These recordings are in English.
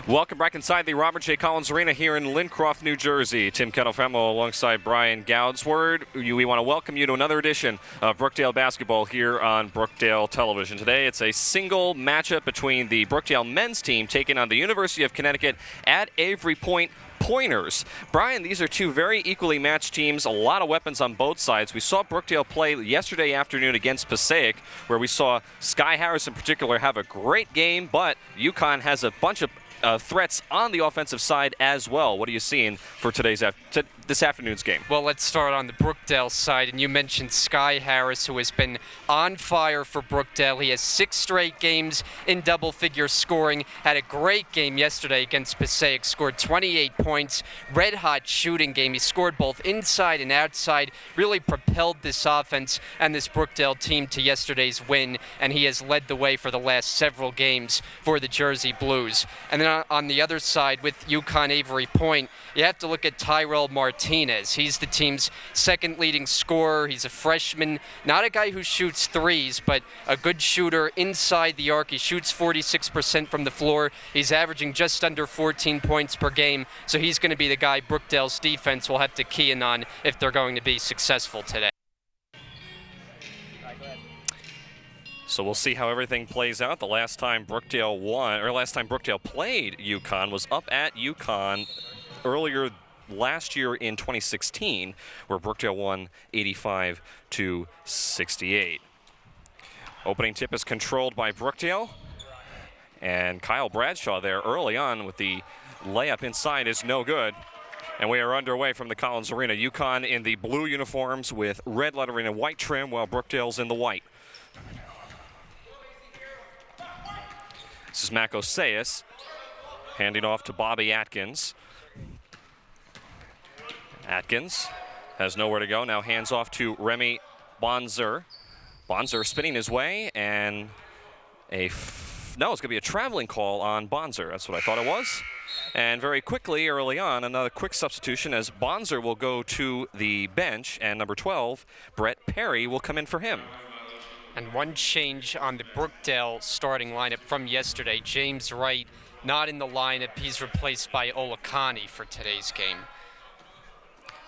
Welcome back inside the Robert J. Collins Arena here in Lincroft, New Jersey. Tim Kettlefemo alongside Brian Goudsword. We want to welcome you to another edition of Brookdale Basketball here on Brookdale Television. Today it's a single matchup between the Brookdale men's team taking on the University of Connecticut at Avery Point Pointers. Brian, these are two very equally matched teams, a lot of weapons on both sides. We saw Brookdale play yesterday afternoon against Passaic, where we saw Sky Harris in particular have a great game, but UConn has a bunch of threats on the offensive side as well. What are you seeing for this afternoon's game? Well, let's start on the Brookdale side, and you mentioned Sky Harris, who has been on fire for Brookdale. He has 6 straight games in double-figure scoring, had a great game yesterday against Passaic, scored 28 points, red-hot shooting game. He scored both inside and outside, really propelled this offense and this Brookdale team to yesterday's win, and he has led the way for the last several games for the Jersey Blues. And then on the other side with UConn Avery Point, you have to look at Tyrell Martinez. He's the team's second leading scorer. He's a freshman, not a guy who shoots threes, but a good shooter inside the arc. He shoots 46% from the floor. He's averaging just under 14 points per game, so he's going to be the guy Brookdale's defense will have to key in on if they're going to be successful today. So we'll see how everything plays out. The last time Brookdale played UConn was up at UConn earlier last year in 2016, where Brookdale won 85-68. Opening tip is controlled by Brookdale, and Kyle Bradshaw there early on with the layup inside is no good. And we are underway from the Collins Arena. UConn in the blue uniforms with red lettering and white trim, while Brookdale's in the white. This is Mac Oseas handing off to Bobby Atkins. Atkins has nowhere to go. Now hands off to Remy Bonzer. Bonzer spinning his way, and it's going to be a traveling call on Bonzer. That's what I thought it was. And very quickly, early on, another quick substitution as Bonzer will go to the bench, and number 12, Brett Perry, will come in for him. And one change on the Brookdale starting lineup from yesterday. James Wright not in the lineup. He's replaced by Olakani for today's game.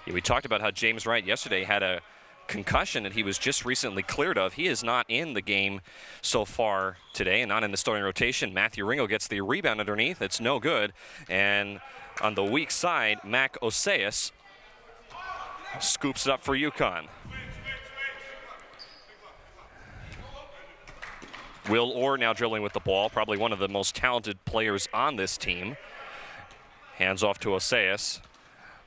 Yeah, we talked about how James Wright yesterday had a concussion that he was just recently cleared of. He is not in the game so far today and not in the starting rotation. Matthew Ringo gets the rebound underneath. It's no good. And on the weak side, Mac Oseas scoops it up for UConn. Will Orr now dribbling with the ball, probably one of the most talented players on this team. Hands off to Oseas.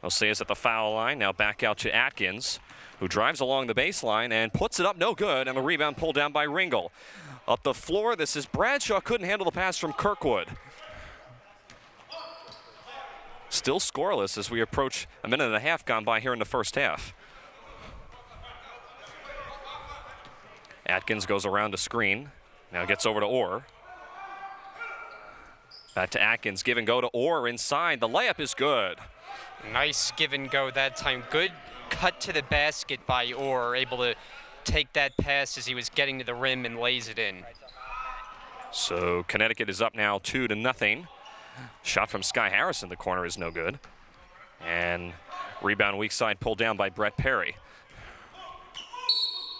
Oseas at the foul line, now back out to Atkins, who drives along the baseline and puts it up, no good, and the rebound pulled down by Ringel. Up the floor, this is Bradshaw, couldn't handle the pass from Kirkwood. Still scoreless as we approach a minute and a half gone by here in the first half. Atkins goes around a screen. Now gets over to Orr. Back to Atkins, give and go to Orr inside. The layup is good. Nice give and go that time. Good cut to the basket by Orr, able to take that pass as he was getting to the rim and lays it in. So Connecticut is up now 2-0. Shot from Sky Harris in the corner is no good. And rebound weak side pulled down by Brett Perry.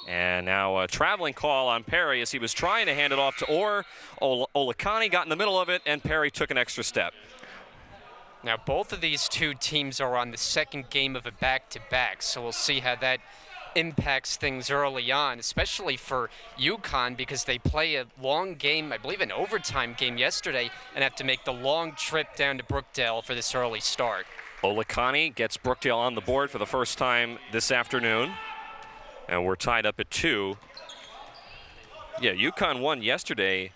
And now a traveling call on Perry as he was trying to hand it off to Orr. Olakani got in the middle of it, and Perry took an extra step. Now, both of these two teams are on the second game of a back-to-back, so we'll see how that impacts things early on, especially for UConn because they play a long game, I believe an overtime game yesterday, and have to make the long trip down to Brookdale for this early start. Olakani gets Brookdale on the board for the first time this afternoon. And we're tied up at 2. Yeah, UConn won yesterday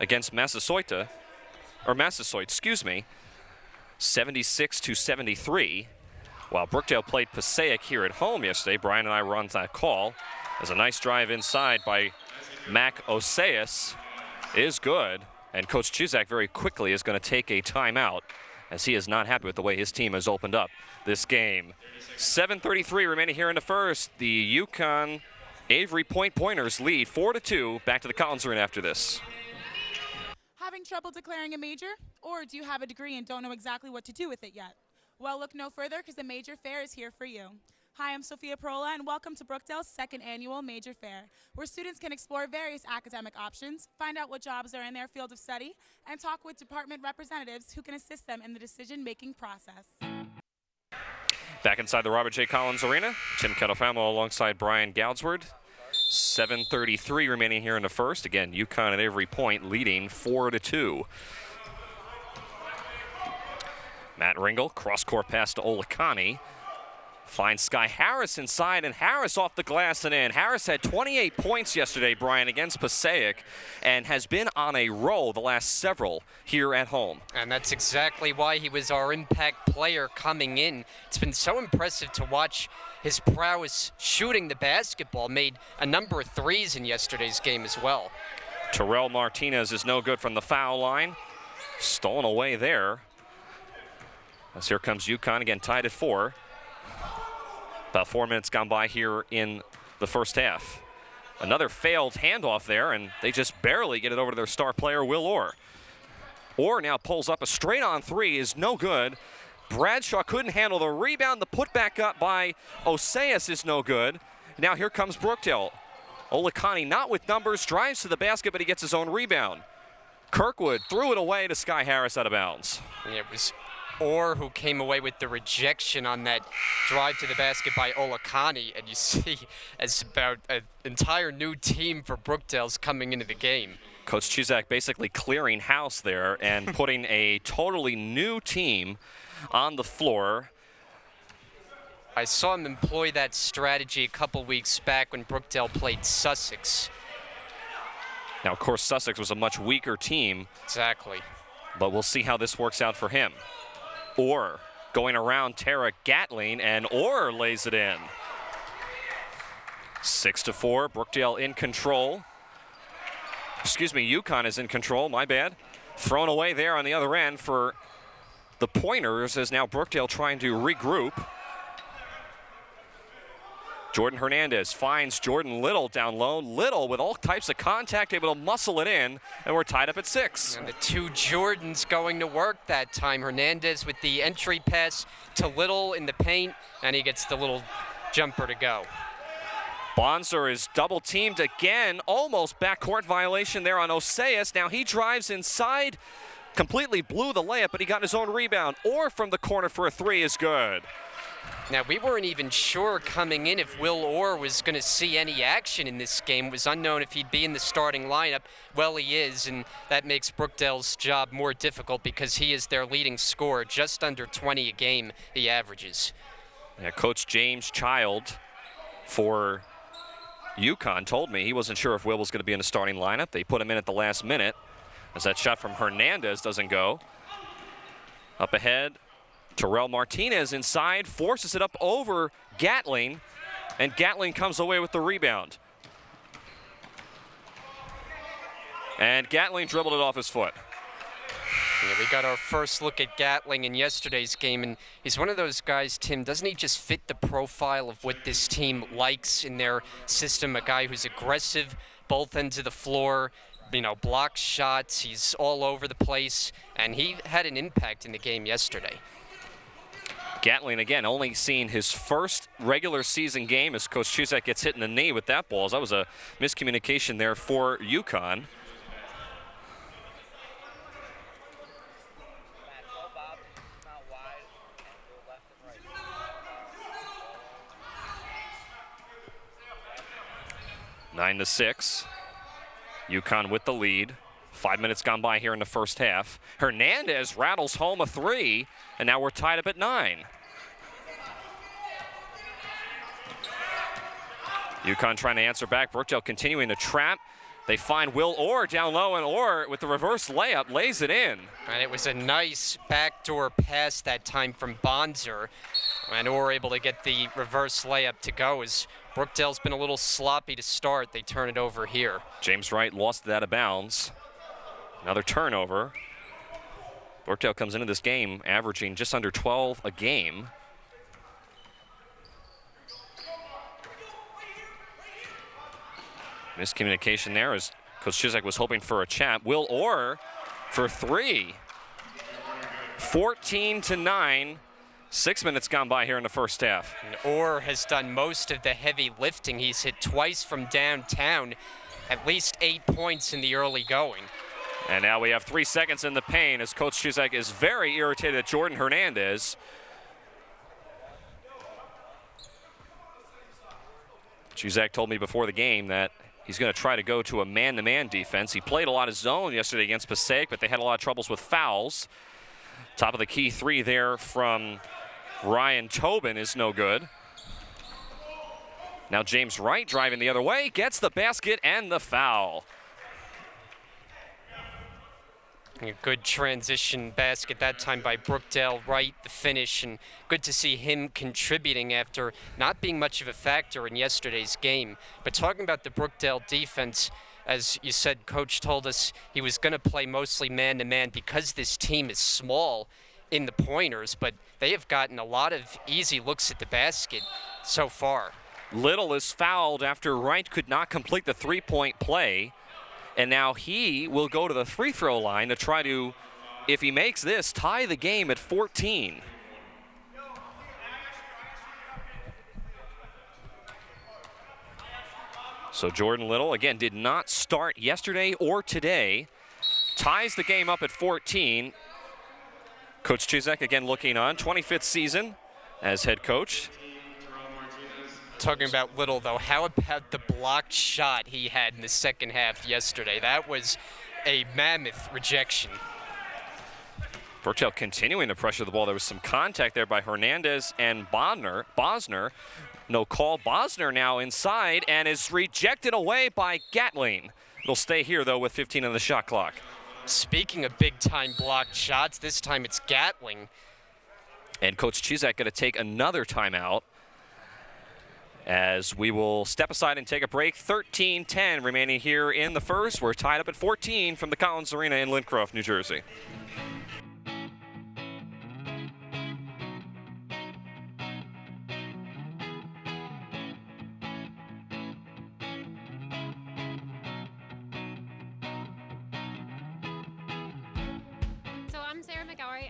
against Massasoit, 76-73, while Brookdale played Passaic here at home yesterday. Brian and I were on that call. There's a nice drive inside by Mac Oseas. Is good, and Coach Chizak very quickly is going to take a timeout as he is not happy with the way his team has opened up this game. 7:33 remaining here in the first. The UConn Avery Point Pointers lead 4-2. Back to the Collins Arena after this. Having trouble declaring a major? Or do you have a degree and don't know exactly what to do with it yet? Well, look no further because the Major Fair is here for you. Hi, I'm Sophia Perola, and welcome to Brookdale's second annual Major Fair, where students can explore various academic options, find out what jobs are in their field of study, and talk with department representatives who can assist them in the decision-making process. Back inside the Robert J. Collins Arena, Tim Kettlefamo alongside Brian Goudsward. 7:33 remaining here in the first. Again, UConn at Avery Point leading 4-2. Matt Ringel, cross-court pass to Olakani. Finds Sky Harris inside, and Harris off the glass and in. Harris had 28 points yesterday, Brian, against Passaic, and has been on a roll the last several here at home. And that's exactly why he was our impact player coming in. It's been so impressive to watch his prowess shooting the basketball. Made a number of threes in yesterday's game as well. Terrell Martinez is no good from the foul line. Stolen away there. As here comes UConn, again tied at 4. About 4 minutes gone by here in the first half. Another failed handoff there, and they just barely get it over to their star player, Will Orr. Orr now pulls up a straight-on three, is no good. Bradshaw couldn't handle the rebound. The putback up by Oseas is no good. Now here comes Brookdale. Olakani not with numbers, drives to the basket, but he gets his own rebound. Kirkwood threw it away to Sky Harris out of bounds. And it was Orr who came away with the rejection on that drive to the basket by Olakani, and you see as about an entire new team for Brookdale's coming into the game. Coach Chizak basically clearing house there and putting a totally new team on the floor. I saw him employ that strategy a couple weeks back when Brookdale played Sussex. Now, of course, Sussex was a much weaker team. Exactly. But we'll see how this works out for him. Orr going around Tara Gatling, and Orr lays it in. 6-4, Brookdale in control. Excuse me, UConn is in control, my bad. Thrown away there on the other end for the Pointers as now Brookdale trying to regroup. Jordan Hernandez finds Jordan Little down low. Little with all types of contact, able to muscle it in, and we're tied up at 6. And the two Jordans going to work that time. Hernandez with the entry pass to Little in the paint, and he gets the little jumper to go. Bonser is double teamed again, almost backcourt violation there on Oseas. Now he drives inside, completely blew the layup, but he got his own rebound. Or from the corner for a three is good. Now, we weren't even sure coming in if Will Orr was going to see any action in this game. It was unknown if he'd be in the starting lineup. Well, he is, and that makes Brookdale's job more difficult because he is their leading scorer, just under 20 a game, he averages. Yeah, Coach James Child for UConn told me he wasn't sure if Will was going to be in the starting lineup. They put him in at the last minute as that shot from Hernandez doesn't go. Up ahead, Terrell Martinez inside, forces it up over Gatling, and Gatling comes away with the rebound. And Gatling dribbled it off his foot. Yeah, we got our first look at Gatling in yesterday's game, and he's one of those guys, Tim, doesn't he just fit the profile of what this team likes in their system? A guy who's aggressive, both ends of the floor, blocks shots, he's all over the place, and he had an impact in the game yesterday. Gatling, again, only seen his first regular season game as Coach Chuzak gets hit in the knee with that ball. So that was a miscommunication there for UConn. Nine to 6. UConn with the lead. 5 minutes gone by here in the first half. Hernandez rattles home a three, and now we're tied up at 9. UConn trying to answer back. Brookdale continuing to trap. They find Will Orr down low, and Orr with the reverse layup lays it in. And it was a nice backdoor pass that time from Bonser. And Orr able to get the reverse layup to go as Brookdale's been a little sloppy to start. They turn it over here. James Wright lost it out of bounds. Another turnover. Brookdale comes into this game averaging just under 12 a game. Miscommunication there as Coach Chizak was hoping for a chat. Will Orr for three. 14-9. 6 minutes gone by here in the first half. And Orr has done most of the heavy lifting. He's hit twice from downtown, at least 8 points in the early going. And now we have 3 seconds in the paint as Coach Chuzak is very irritated at Jordan Hernandez. Chuzak told me before the game that he's going to try to go to a man-to-man defense. He played a lot of zone yesterday against Passaic, but they had a lot of troubles with fouls. Top of the key three there from Ryan Tobin is no good. Now James Wright driving the other way, gets the basket and the foul. A good transition basket that time by Brookdale Wright, the finish, and good to see him contributing after not being much of a factor in yesterday's game. But talking about the Brookdale defense, as you said, Coach told us he was going to play mostly man-to-man because this team is small in the pointers, but they have gotten a lot of easy looks at the basket so far. Little is fouled after Wright could not complete the three-point play, and now he will go to the free throw line to try to, if he makes this, tie the game at 14. So Jordan Little, again, did not start yesterday or today. Ties the game up at 14. Coach Chuzak, again, looking on. 25th season as head coach. Talking about Little, though, how about the blocked shot he had in the second half yesterday? That was a mammoth rejection. Brookdale continuing to pressure the ball. There was some contact there by Hernandez and Bosner. No call. Bosner now inside and is rejected away by Gatling. It'll stay here, though, with 15 on the shot clock. Speaking of big-time blocked shots, this time it's Gatling. And Coach Chuzak going to take another timeout as we will step aside and take a break. 13-10 remaining here in the first. We're tied up at 14 from the Collins Arena in Lincroft, New Jersey.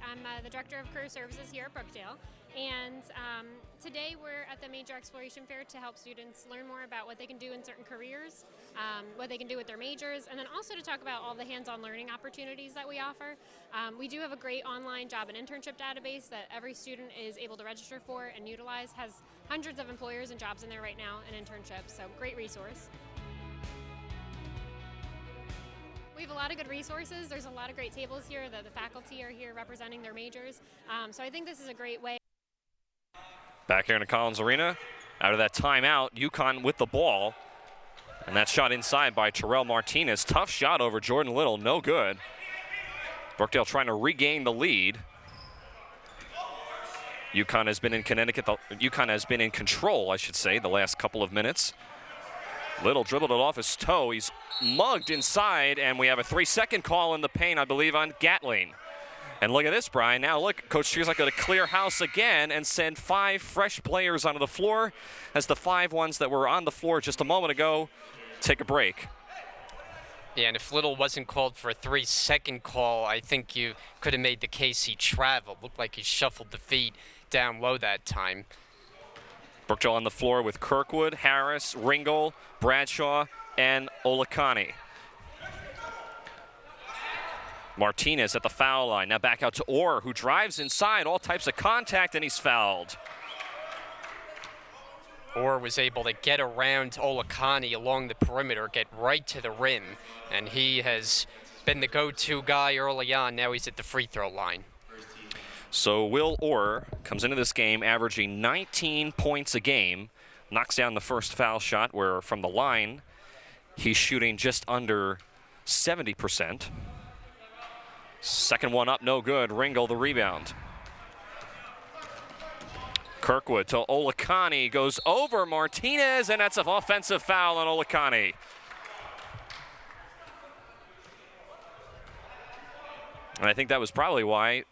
I'm the Director of Career Services here at Brookdale, and today we're at the Major Exploration Fair to help students learn more about what they can do in certain careers, what they can do with their majors, and then also to talk about all the hands-on learning opportunities that we offer. We do have a great online job and internship database that every student is able to register for and utilize, has hundreds of employers and jobs in there right now and internships, so great resource. We have a lot of good resources. There's a lot of great tables here. The faculty are here representing their majors. So I think this is a great way. Back here in the Collins Arena, out of that timeout, UConn with the ball. And that shot inside by Terrell Martinez. Tough shot over Jordan Little, no good. Brookdale trying to regain the lead. UConn has been in UConn has been in control, I should say, the last couple of minutes. Little dribbled it off his toe. He's mugged inside, and we have a 3-second call in the paint, I believe, on Gatling. And look at this, Brian. Now look, Coach Chuzak going to clear house again and send 5 fresh players onto the floor as the 5 ones that were on the floor just a moment ago take a break. Yeah, and if Little wasn't called for a 3-second call, I think you could have made the case he traveled. Looked like he shuffled the feet down low that time. Brookdale on the floor with Kirkwood, Harris, Ringel, Bradshaw, and Olakani. Martinez at the foul line. Now back out to Orr, who drives inside, all types of contact, and he's fouled. Orr was able to get around Olakani along the perimeter, get right to the rim, and he has been the go-to guy early on. Now he's at the free throw line. So Will Orr comes into this game averaging 19 points a game, knocks down the first foul shot where from the line he's shooting just under 70%. Second one up, no good. Ringel the rebound. Kirkwood to Olakani, goes over Martinez, and that's an offensive foul on Olakani. And I think that was probably why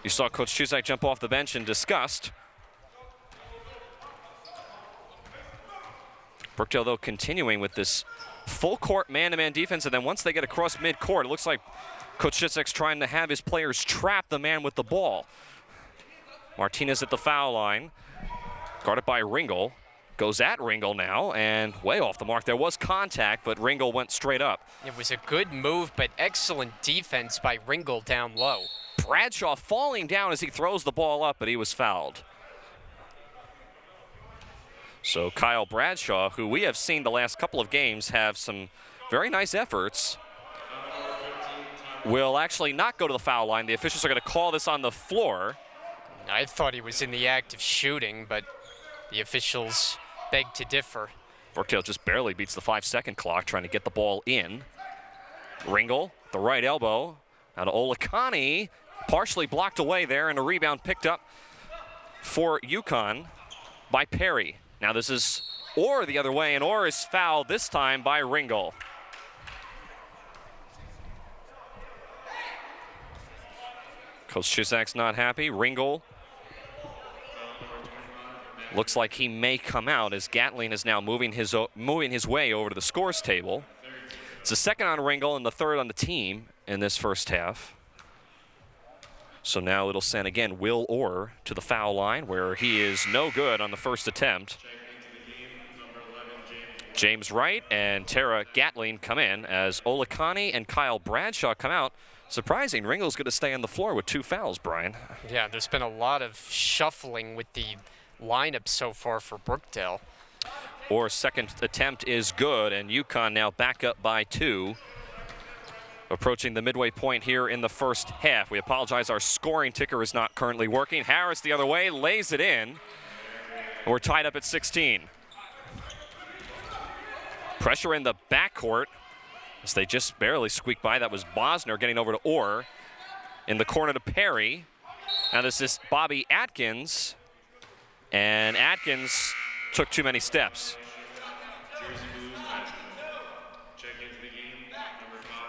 you saw Coach Chuzak jump off the bench in disgust. Brookdale, though, continuing with this full-court man-to-man defense, and then once they get across mid-court, it looks like Coach Chisek's trying to have his players trap the man with the ball. Martinez at the foul line, guarded by Ringel. Goes at Ringel now, and way off the mark. There was contact, but Ringel went straight up. It was a good move, but excellent defense by Ringel down low. Bradshaw falling down as he throws the ball up, but he was fouled. So Kyle Bradshaw, who we have seen the last couple of games have some very nice efforts, will actually not go to the foul line. The officials are going to call this on the floor. I thought he was in the act of shooting, but the officials beg to differ. Brookdale just barely beats the 5-second clock trying to get the ball in. Ringel, the right elbow. Now to Olakani, partially blocked away there, and a rebound picked up for UConn by Perry. Now this is Orr the other way, and Orr is fouled this time by Ringel. Coach Chisek's not happy. Ringel looks like he may come out as Gatling is now moving his way over to the scores table. It's the second on Ringel and the third on the team in this first half. So now it'll send again Will Orr to the foul line where he is no good on the first attempt. James Wright and Tara Gatling come in as Olakani and Kyle Bradshaw come out. Surprising, Ringel's going to stay on the floor with 2 fouls, Brian. Yeah, there's been a lot of shuffling with the lineup so far for Brookdale. Orr's second attempt is good, and UConn now back up by 2. Approaching the midway point here in the first half. We apologize, our scoring ticker is not currently working. Harris the other way, lays it in. We're tied up at 16. Pressure in the backcourt as they just barely squeaked by. That was Bosner getting over to Orr. In the corner to Perry. Now this is Bobby Atkins. And Atkins took too many steps.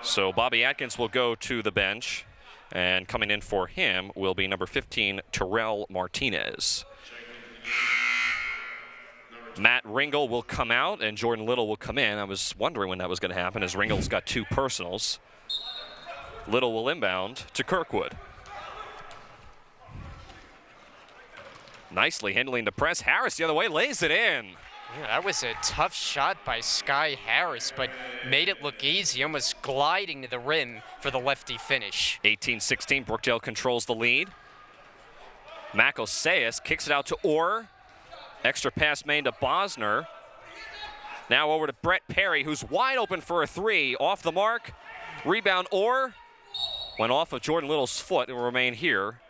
So Bobby Atkins will go to the bench. And coming in for him will be number 15, Terrell Martinez. Matt Ringel will come out and Jordan Little will come in. I was wondering when that was going to happen as Ringel's got 2 personals. Little will inbound to Kirkwood. Nicely handling the press. Harris the other way, lays it in. Yeah, that was a tough shot by Sky Harris, but made it look easy, almost gliding to the rim for the lefty finish. 18-16, Brookdale controls the lead. Makoseas kicks it out to Orr. Extra pass made to Bosner. Now over to Brett Perry, who's wide open for a 3. Off the mark. Rebound Orr. Went off of Jordan Little's foot. It will remain here.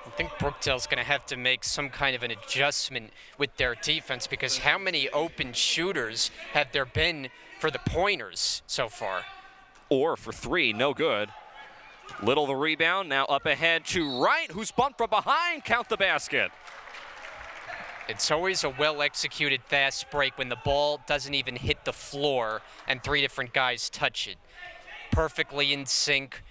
I think Brookdale's going to have to make some kind of an adjustment with their defense because how many open shooters have there been for the Pointers so far? Orr for 3, no good. Little the rebound, now up ahead to Wright, who's bumped from behind. Count the basket. It's always a well-executed fast break when the ball doesn't even hit the floor and 3 different guys touch it. Perfectly in sync.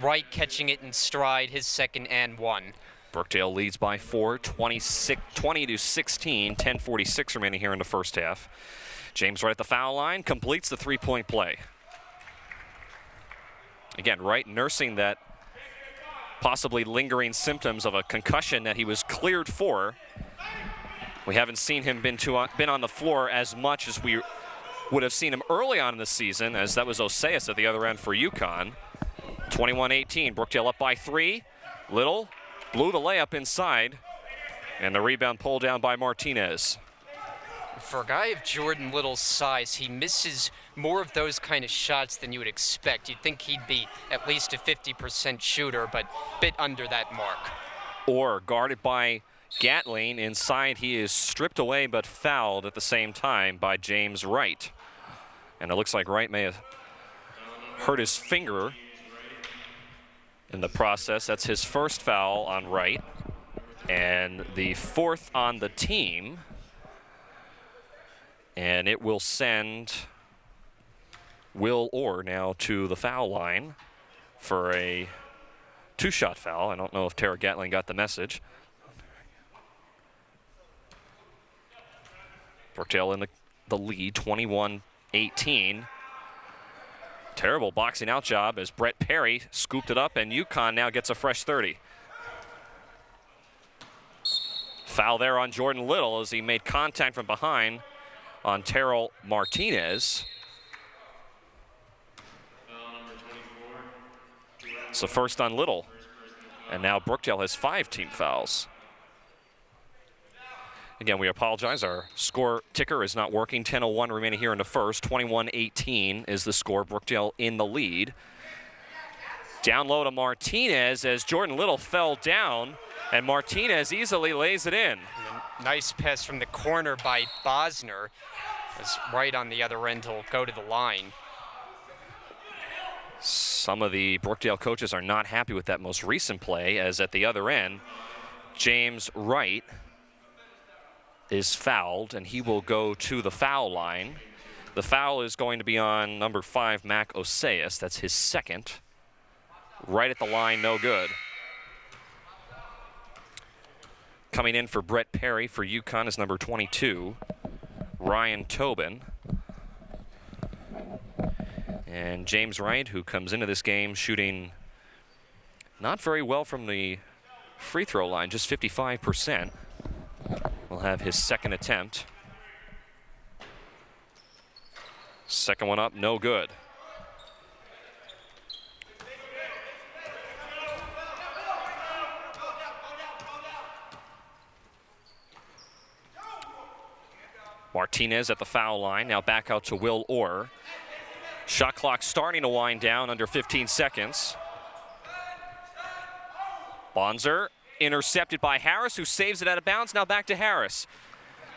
Wright catching it in stride, his second and 1. Brookdale leads by 4, 20-16, 10:46 remaining here in the first half. James Wright at the foul line, completes the 3-point play. Again, Wright nursing that possibly lingering symptoms of a concussion that he was cleared for. We haven't seen him been on the floor as much as we would have seen him early on in the season, as that was Oseas at the other end for UConn. 21-18, Brookdale up by 3. Little blew the layup inside, and the rebound pulled down by Martinez. For a guy of Jordan Little's size, he misses more of those kind of shots than you would expect. You'd think he'd be at least a 50% shooter, but a bit under that mark. Orr guarded by Gatling. Inside, he is stripped away but fouled at the same time by James Wright. And it looks like Wright may have hurt his finger in the process. That's his first foul on Wright and the 4th on the team. And it will send Will Orr now to the foul line for a 2-shot foul. I don't know if Tara Gatling got the message. Brookdale in the lead, 21-18. Terrible boxing out job as Brett Perry scooped it up, and UConn now gets a fresh 30. Foul there on Jordan Little as he made contact from behind on Terrell Martinez. It's the first on Little. And now Brookdale has 5 team fouls. Again, we apologize. Our score ticker is not working. 10:01 remaining here in the first. 21-18 is the score. Brookdale in the lead. Down low to Martinez as Jordan Little fell down, and Martinez easily lays it in. Nice pass from the corner by Bosner. It's right on the other end. He'll go to the line. Some of the Brookdale coaches are not happy with that most recent play, as at the other end, James Wright is fouled, and he will go to the foul line. The foul is going to be on number 5, Mac Oseas. That's his second. Right at the line, no good. Coming in for Brett Perry for UConn is number 22, Ryan Tobin. And James Wright, who comes into this game shooting not very well from the free throw line, just 55%. Will have his second attempt. Second one up, no good. Martinez at the foul line, now back out to Will Orr. Shot clock starting to wind down under 15 seconds. Bonzer intercepted by Harris, who saves it out of bounds. Now back to Harris.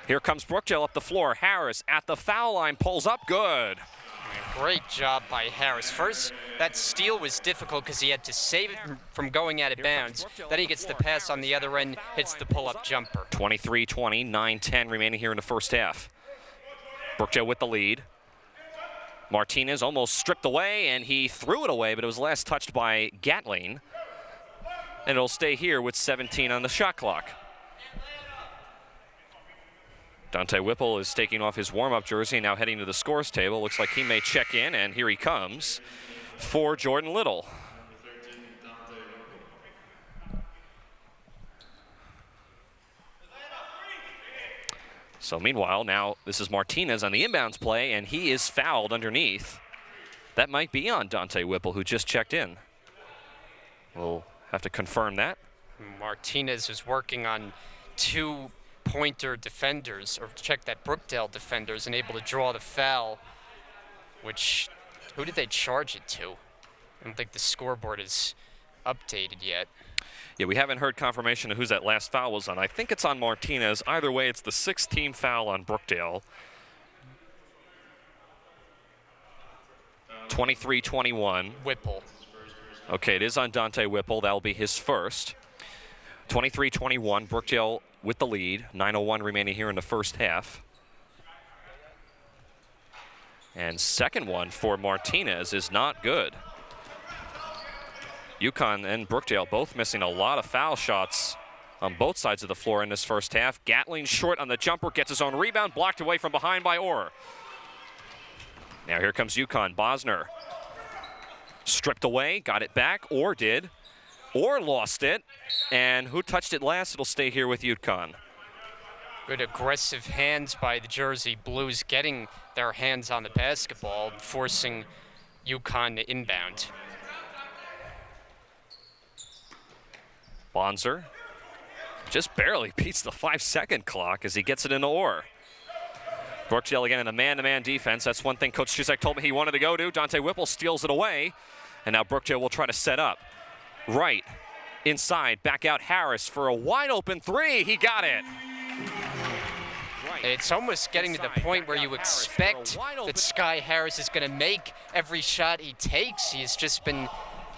Here comes Brookdale up the floor. Harris at the foul line, pulls up, good. Great job by Harris. First, that steal was difficult because he had to save it from going out of bounds. Then he gets the pass on the other end, hits the pull-up jumper. 23-20, 9-10 remaining here in the first half. Brookdale with the lead. Martinez almost stripped away, and he threw it away, but it was last touched by Gatling. And it'll stay here with 17 on the shot clock. Dante Whipple is taking off his warm-up jersey, now heading to the scores table. Looks like he may check in, and here he comes for Jordan Little. So meanwhile, now this is Martinez on the inbounds play, and he is fouled underneath. That might be on Dante Whipple, who just checked in. We'll have to confirm that. Martinez is working on 2 pointer defenders, or check that Brookdale defenders, and able to draw the foul, which, who did they charge it to? I don't think the scoreboard is updated yet. Yeah, we haven't heard confirmation of whose that last foul was on. I think it's on Martinez. Either way, it's the 6th team foul on Brookdale. 23-21. Whipple. Okay, it is on Dante Whipple. That'll be his first. 23-21, Brookdale with the lead. 9:01 remaining here in the first half. And second one for Martinez is not good. UConn and Brookdale both missing a lot of foul shots on both sides of the floor in this first half. Gatling short on the jumper, gets his own rebound, blocked away from behind by Orr. Now here comes UConn. Bosner stripped away, got it back. Orr did. Orr lost it. And who touched it last? It'll stay here with UConn. Good aggressive hands by the Jersey Blues, getting their hands on the basketball, forcing UConn to inbound. Bonzer just barely beats the 5-second clock as he gets it into Orr. Brookdale again in a man-to-man defense. That's one thing Coach Chizek told me he wanted to go to. Dante Whipple steals it away. And now Brookdale will try to set up. Right, inside, back out Harris for a wide-open 3. He got it. It's almost getting to the point where you expect that Sky Harris is going to make every shot he takes. He's just been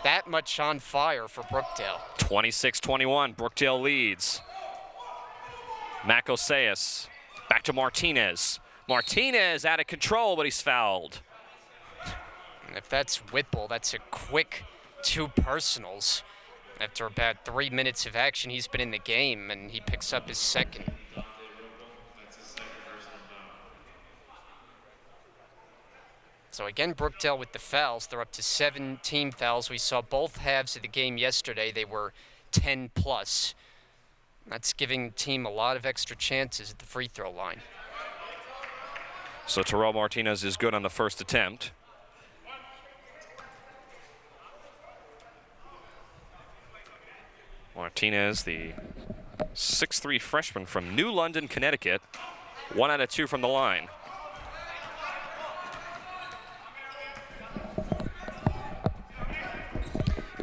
that much on fire for Brookdale. 26-21, Brookdale leads. Mac Oseas, back to Martinez. Martinez out of control, but he's fouled. And if that's Whipple, that's a quick 2 personals. After about 3 minutes of action, he's been in the game, and he picks up his second. So again, Brookdale with the fouls. They're up to 17 fouls. We saw both halves of the game yesterday. They were 10 plus. That's giving the team a lot of extra chances at the free throw line. So Terrell Martinez is good on the first attempt. Martinez, the 6'3" freshman from New London, Connecticut. 1 out of 2 from the line.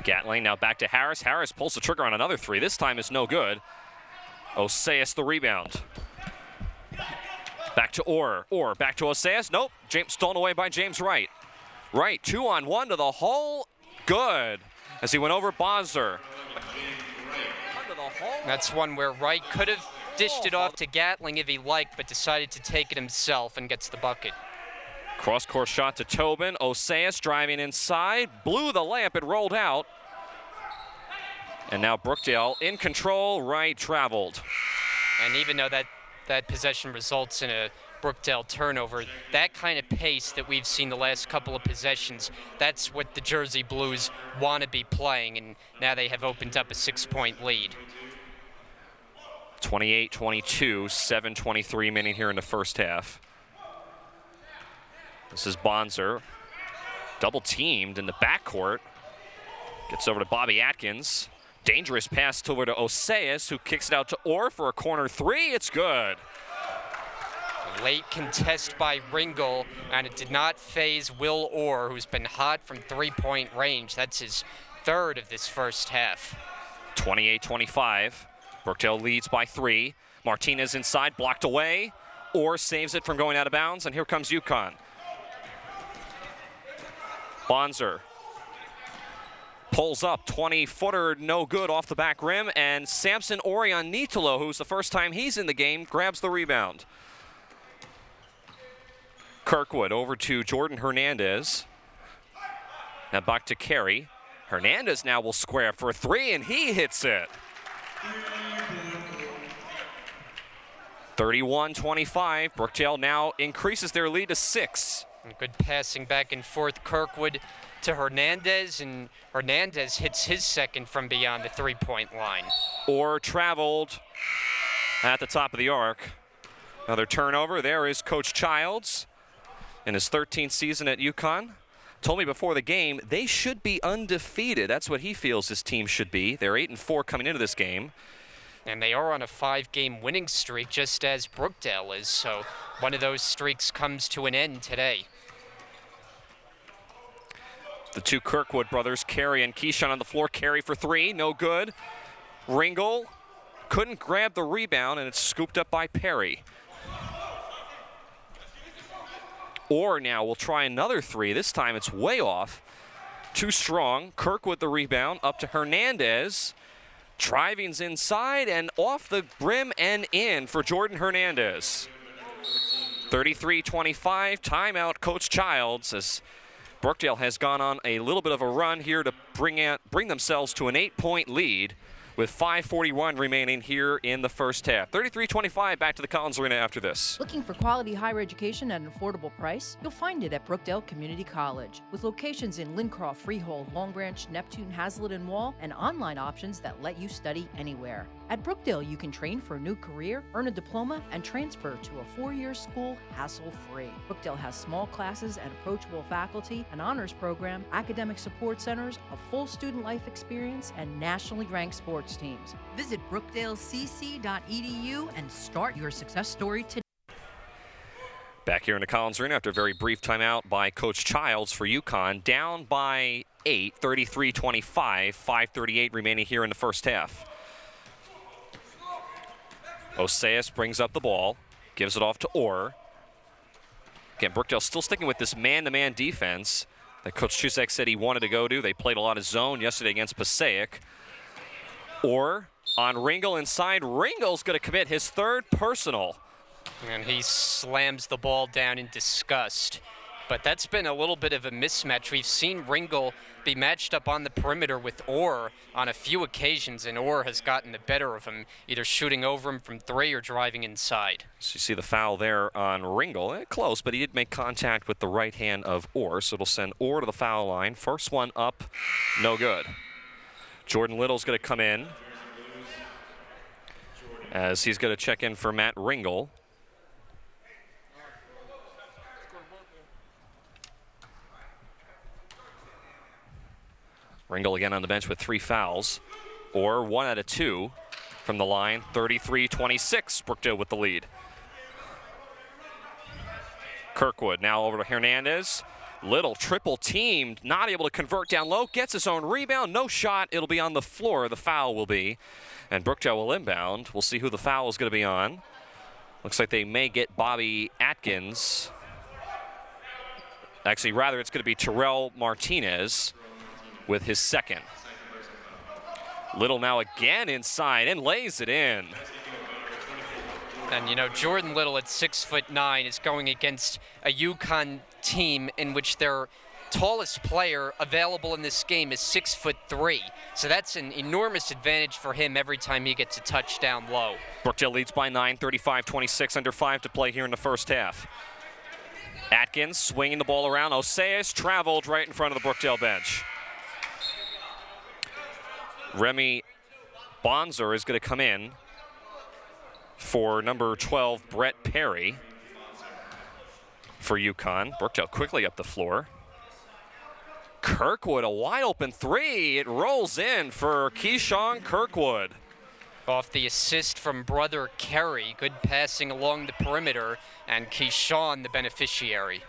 Gatling now back to Harris. Harris pulls the trigger on another 3. This time is no good. Oseas the rebound. Back to Orr. Orr back to Oseas. Nope. James stolen away by James Wright. Wright 2-on-1 to the hole. Good. As he went over Bonzer. That's one where Wright could have dished it off to Gatling if he liked, but decided to take it himself and gets the bucket. Cross-court shot to Tobin. Oseas driving inside. Blew the layup. It rolled out. And now Brookdale in control. Wright traveled. And even though that possession results in a Brookdale turnover, that kind of pace that we've seen the last couple of possessions, that's what the Jersey Blues want to be playing, and now they have opened up a 6-point lead. 28-22, 7:23 remaining here in the first half. This is Bonzer, double teamed in the backcourt. Gets over to Bobby Atkins. Dangerous pass over to Oseas, who kicks it out to Orr for a corner 3. It's good. Late contest by Ringel, and it did not phase Will Orr, who's been hot from 3-point range. That's his 3rd of this first half. 28-25. Brookdale leads by 3. Martinez inside, blocked away. Orr saves it from going out of bounds, and here comes UConn. Bonzer pulls up, 20-footer, no good off the back rim, and Samson Orion Nitolo, who's the first time he's in the game, grabs the rebound. Kirkwood over to Jordan Hernandez. Now back to Carey. Hernandez now will square for a 3, and he hits it. 31-25. Brookdale now increases their lead to 6. Good passing back and forth. Kirkwood to Hernandez, and Hernandez hits his 2nd from beyond the 3-point line. Orr traveled at the top of the arc. Another turnover. There is Coach Childs in his 13th season at UConn. Told me before the game they should be undefeated. That's what he feels his team should be. They're 8-4 coming into this game. And they are on a 5-game winning streak, just as Brookdale is. So one of those streaks comes to an end today. The two Kirkwood brothers, Carey and Keyshawn, on the floor. Carey for 3, no good. Ringel couldn't grab the rebound, and it's scooped up by Perry. Orr now will try another 3. This time it's way off. Too strong. Kirkwood the rebound, up to Hernandez. Driving's inside and off the rim and in for Jordan Hernandez. 33-25, timeout Coach Childs, as Brookdale has gone on a little bit of a run here to bring themselves to an 8-point lead with 5:41 remaining here in the first half. 33-25, back to the Collins Arena after this. Looking for quality higher education at an affordable price? You'll find it at Brookdale Community College. With locations in Lincroft, Freehold, Long Branch, Neptune, Hazlitt, and Wall, and online options that let you study anywhere. At Brookdale, you can train for a new career, earn a diploma, and transfer to a 4-year school hassle-free. Brookdale has small classes and approachable faculty, an honors program, academic support centers, a full student life experience, and nationally ranked sports teams. Visit brookdalecc.edu and start your success story today. Back here in the Collins Arena after a very brief timeout by Coach Childs for UConn. Down by 8, 33-25, 5:38 remaining here in the first half. Oseas brings up the ball, gives it off to Orr. Again, Brookdale still sticking with this man-to-man defense that Coach Chuzak said he wanted to go to. They played a lot of zone yesterday against Passaic. Orr on Ringel inside. Ringel's going to commit his 3rd personal. And he slams the ball down in disgust. But that's been a little bit of a mismatch. We've seen Ringel be matched up on the perimeter with Orr on a few occasions, and Orr has gotten the better of him, either shooting over him from 3 or driving inside. So you see the foul there on Ringel. Close, but he did make contact with the right hand of Orr, so it'll send Orr to the foul line. First one up, no good. Jordan Little's going to come in as he's going to check in for Matt Ringel. Ringel again on the bench with 3 fouls, or 1 out of 2 from the line. 33-26, Brookdale with the lead. Kirkwood now over to Hernandez. Little triple teamed, not able to convert down low, gets his own rebound, no shot, it'll be on the floor, the foul will be. And Brookdale will inbound. We'll see who the foul is going to be on. Looks like they may get Bobby Atkins. Actually, rather it's going to be Terrell Martinez with his second. Little now again inside and lays it in. And you know, Jordan Little at 6'9" is going against a UConn team in which their tallest player available in this game is 6'3". So that's an enormous advantage for him every time he gets a touch down low. Brookdale leads by 9, 35-26, under 5 to play here in the first half. Atkins swinging the ball around. Oseas traveled right in front of the Brookdale bench. Remy Bonzer is going to come in for number 12, Brett Perry, for UConn. Brookdale quickly up the floor. Kirkwood, a wide open 3. It rolls in for Keyshawn Kirkwood. Off the assist from brother Kerry. Good passing along the perimeter, and Keyshawn the beneficiary.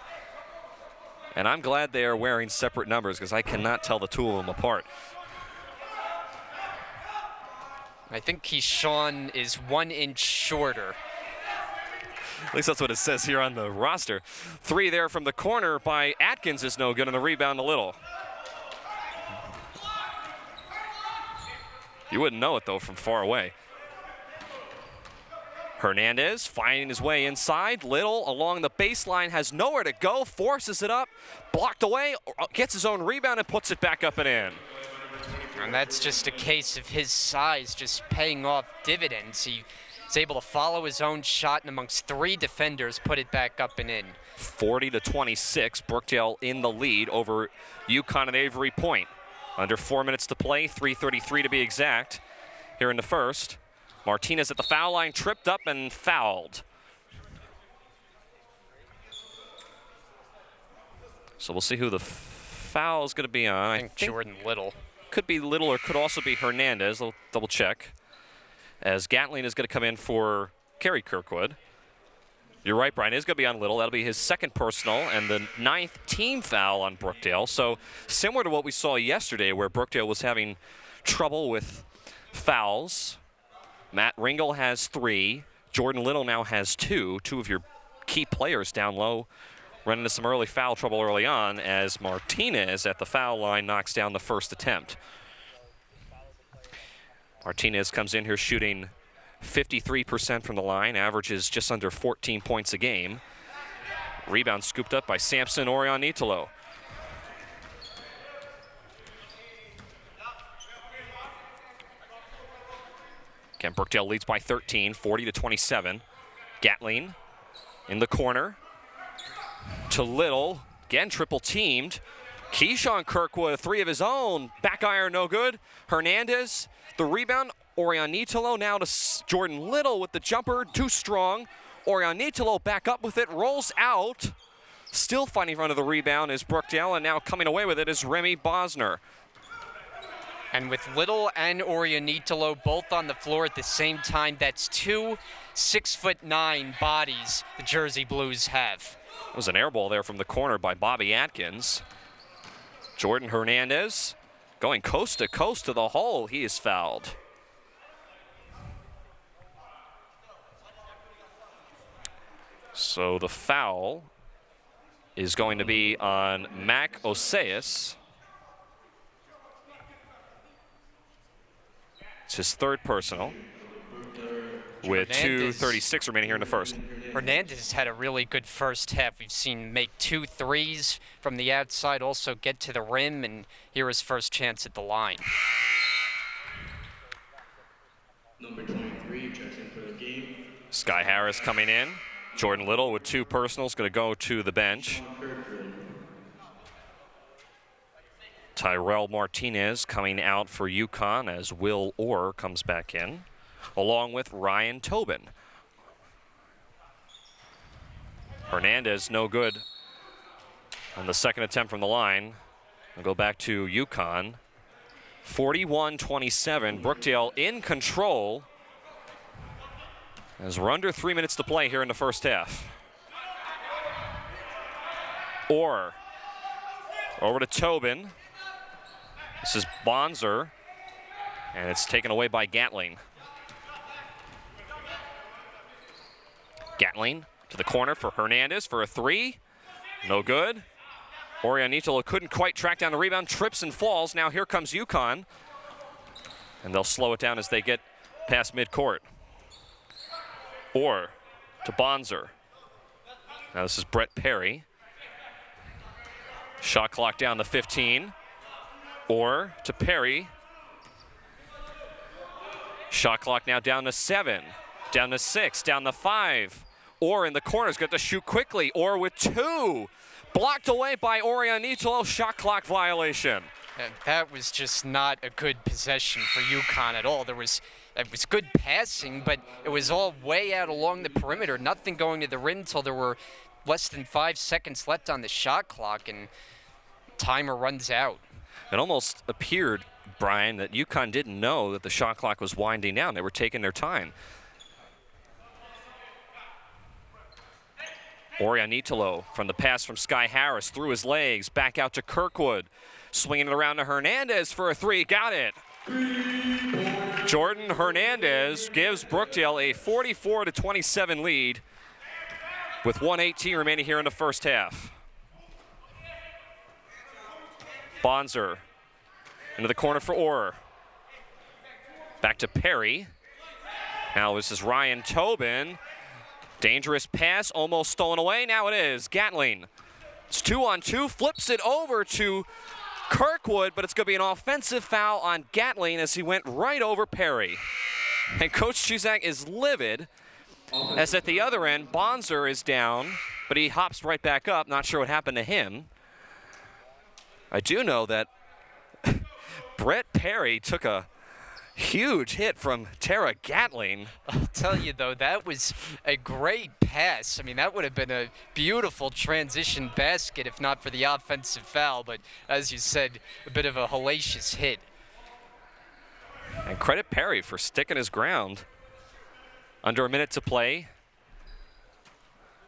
And I'm glad they are wearing separate numbers because I cannot tell the two of them apart. I think Keyshawn is 1 inch shorter. At least that's what it says here on the roster. 3 there from the corner by Atkins is no good, and the rebound a Little. You wouldn't know it, though, from far away. Hernandez finding his way inside. Little along the baseline, has nowhere to go, forces it up, blocked away, gets his own rebound and puts it back up and in. And that's just a case of his size just paying off dividends. He is able to follow his own shot and amongst 3 defenders put it back up and in. 40-26, Brookdale in the lead over UConn at Avery Point. Under 4 minutes to play, 3:33 to be exact, here in the first. Martinez at the foul line, tripped up and fouled. So we'll see who the foul is going to be on. I think Jordan Little. Could be Little or could also be Hernandez. I'll double check. As Gatling is going to come in for Kerry Kirkwood. You're right, Brian. It is going to be on Little. That'll be his second personal and the 9th team foul on Brookdale. So similar to what we saw yesterday where Brookdale was having trouble with fouls. Matt Ringel has 3. Jordan Little now has 2. 2 of your key players down low run into some early foul trouble early on as Martinez at the foul line knocks down the first attempt. Martinez comes in here shooting 53% from the line, averages just under 14 points a game. Rebound scooped up by Samson Orion-Nitolo. Again, Brookdale leads by 13, 40-27. Gatling in the corner to Little. Again, triple teamed. Keyshawn Kirkwood, 3 of his own. Back iron, no good. Hernandez, the rebound. Orion-Nitolo now to Jordan Little with the jumper, too strong. Orion-Nitolo back up with it, rolls out. Still fighting front of the rebound is Brookdale, and now coming away with it is Remy Bosner. And with Little and Orion-Nitolo both on the floor at the same time, that's 2 6'9" bodies the Jersey Blues have. It was an air ball there from the corner by Bobby Atkins. Jordan Hernandez going coast to coast to the hole. He is fouled. So the foul is going to be on Mac Oseas. It's his 3rd personal with Hernandez. 2:36 remaining here in the first. Hernandez had a really good first half. We've seen make 2 threes from the outside, also get to the rim, and here his first chance at the line. Number 23, dressing for the game. Sky Harris coming in. Jordan Little with 2 personals, going to go to the bench. Tyrell Martinez coming out for UConn as Will Orr comes back in, along with Ryan Tobin. Hernandez no good on the second attempt from the line. We'll go back to UConn. 41-27, Brookdale in control as we're under 3 minutes to play here in the first half. Orr over to Tobin. This is Bonzer, and it's taken away by Gatling. Gatling to the corner for Hernandez for a 3. No good. Orianitolo couldn't quite track down the rebound, trips and falls. Now here comes UConn, and they'll slow it down as they get past midcourt. Orr to Bonzer. Now this is Brett Perry. Shot clock down to 15. Orr to Perry. Shot clock now down to 7, down to 6, down to 5. Orr in the corners, got to shoot quickly. Orr with 2. Blocked away by Orianitolo, shot clock violation. And that was just not a good possession for UConn at all. It was good passing, but it was all way out along the perimeter. Nothing going to the rim until there were less than 5 seconds left on the shot clock, and timer runs out. It almost appeared, Brian, that UConn didn't know that the shot clock was winding down. They were taking their time. Orianitolo from the pass from Sky Harris through his legs, back out to Kirkwood. Swinging it around to Hernandez for a 3, got it. Jordan Hernandez gives Brookdale a 44-27 lead with 1:18 remaining here in the first half. Bonzer into the corner for Orr. Back to Perry. Now this is Ryan Tobin. Dangerous pass, almost stolen away. Now it is Gatling. It's 2-on-2, flips it over to Kirkwood, but it's going to be an offensive foul on Gatling as he went right over Perry. And Coach Cusack is livid, as at the other end, Bonzer is down, but he hops right back up. Not sure what happened to him. I do know that Brett Perry took a huge hit from Tara Gatling. I'll tell you, though, that was a great pass. I mean, that would have been a beautiful transition basket if not for the offensive foul. But as you said, a bit of a hellacious hit. And credit Perry for sticking his ground. Under a minute to play.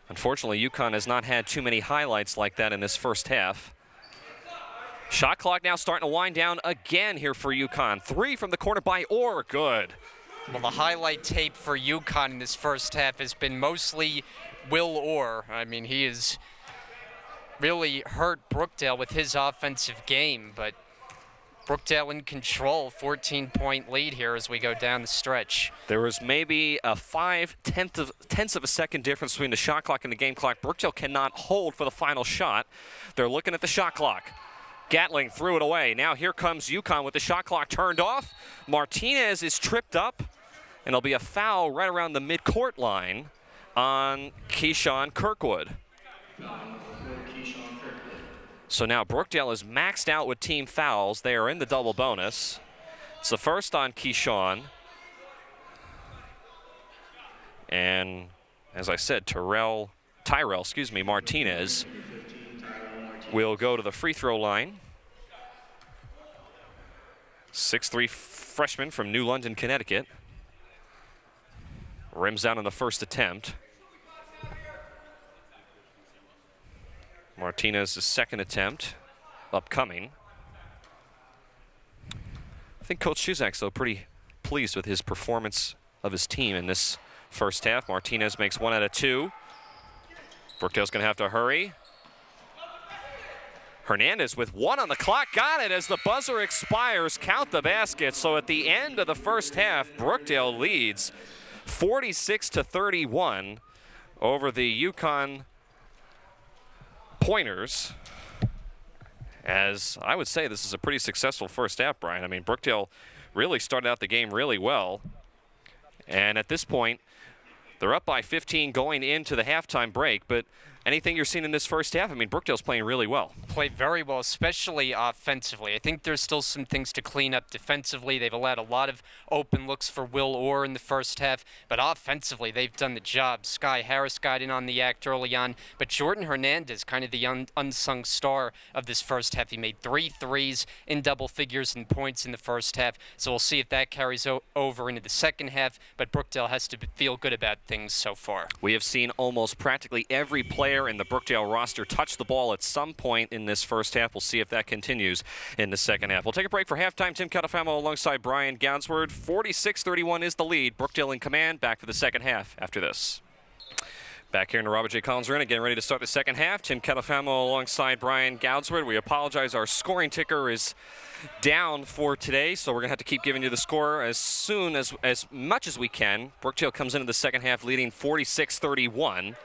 Unfortunately, UConn has not had too many highlights like that in this first half. Shot clock now starting to wind down again here for UConn. 3 from the corner by Orr, good. Well, the highlight tape for UConn in this first half has been mostly Will Orr. I mean, he has really hurt Brookdale with his offensive game, but Brookdale in control, 14-point lead here as we go down the stretch. There was maybe a 0.5 of a second difference between the shot clock and the game clock. Brookdale cannot hold for the final shot. They're looking at the shot clock. Gatling threw it away. Now here comes UConn with the shot clock turned off. Martinez is tripped up, and there'll be a foul right around the midcourt line on Keyshawn Kirkwood. So now Brookdale is maxed out with team fouls. They are in the double bonus. It's the first on Keyshawn. And as I said, Tyrell, Martinez will go to the free throw line. 6'3" freshman from New London, Connecticut. Rims out on the first attempt. Martinez's second attempt, upcoming. I think Coach Cusack's, though, pretty pleased with his performance of his team in this first half. Martinez makes 1 out of 2. Brookdale's going to have to hurry. Hernandez with 1 on the clock, got it as the buzzer expires. Count the basket. So at the end of the first half, Brookdale leads 46-31 over the Yukon Pointers. As I would say, this is a pretty successful first half, Brian. I mean, Brookdale really started out the game really well. And at this point, they're up by 15 going into the halftime break. But anything you're seeing in this first half? I mean, Brookdale's playing really well. Played very well, especially offensively. I think there's still some things to clean up defensively. They've allowed a lot of open looks for Will Orr in the first half, but offensively, they've done the job. Sky Harris got in on the act early on, but Jordan Hernandez, kind of the unsung star of this first half. He made 3 threes in double figures in points in the first half, so we'll see if that carries over into the second half, but Brookdale has to feel good about things so far. We have seen almost practically every player in the Brookdale roster touch the ball at some point in this first half. We'll see if that continues in the second half. We'll take a break for halftime. Tim Catafamo alongside Brian Goudsword. 46-31 is the lead. Brookdale in command. Back for the second half after this. Back here in the Robert J. Collins Arena, getting ready to start the second half. Tim Catafamo alongside Brian Goudsword. We apologize. Our scoring ticker is down for today, so we're going to have to keep giving you the score as much as we can. Brookdale comes into the second half leading 46-31.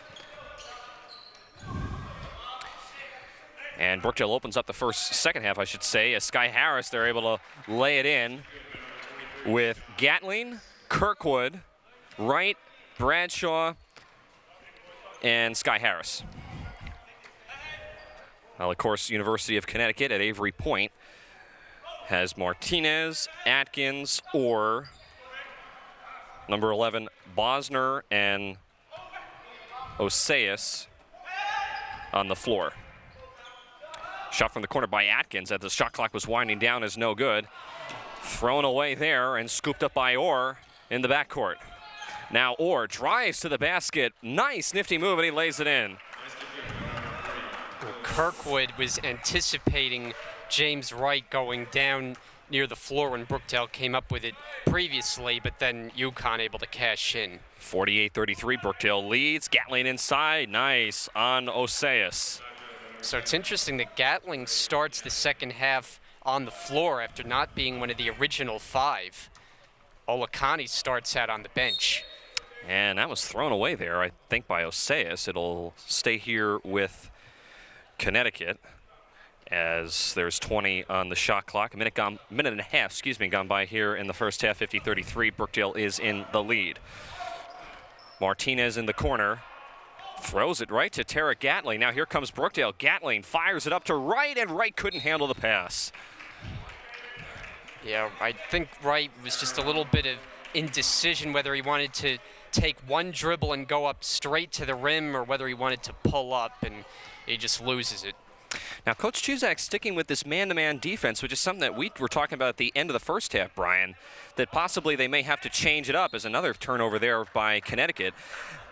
And Brookdale opens up the second half, I should say, as Sky Harris, they're able to lay it in with Gatling, Kirkwood, Wright, Bradshaw, and Sky Harris. Well, of course, University of Connecticut at Avery Point has Martinez, Atkins, Orr, number 11, Bosner, and Oseas on the floor. Shot from the corner by Atkins as the shot clock was winding down is no good. Thrown away there and scooped up by Orr in the backcourt. Now Orr drives to the basket. Nice, nifty move, and he lays it in. Kirkwood was anticipating James Wright going down near the floor when Brookdale came up with it previously, but then UConn able to cash in. 48-33, Brookdale leads. Gatling inside, nice on Oseas. So it's interesting that Gatling starts the second half on the floor after not being one of the original 5. Olakani starts out on the bench. And that was thrown away there, I think, by Oseas. It'll stay here with Connecticut as there's 20 on the shot clock. A minute and a half, gone by here in the first half. 50-33. Brookdale is in the lead. Martinez in the corner. Throws it right to Tara Gatling. Now here comes Brookdale. Gatling fires it up to Wright, and Wright couldn't handle the pass. Yeah, I think Wright was just a little bit of indecision whether he wanted to take one dribble and go up straight to the rim or whether he wanted to pull up, and he just loses it. Now, Coach Cusack sticking with this man-to-man defense, which is something that we were talking about at the end of the first half, Brian, that possibly they may have to change it up as another turnover there by Connecticut.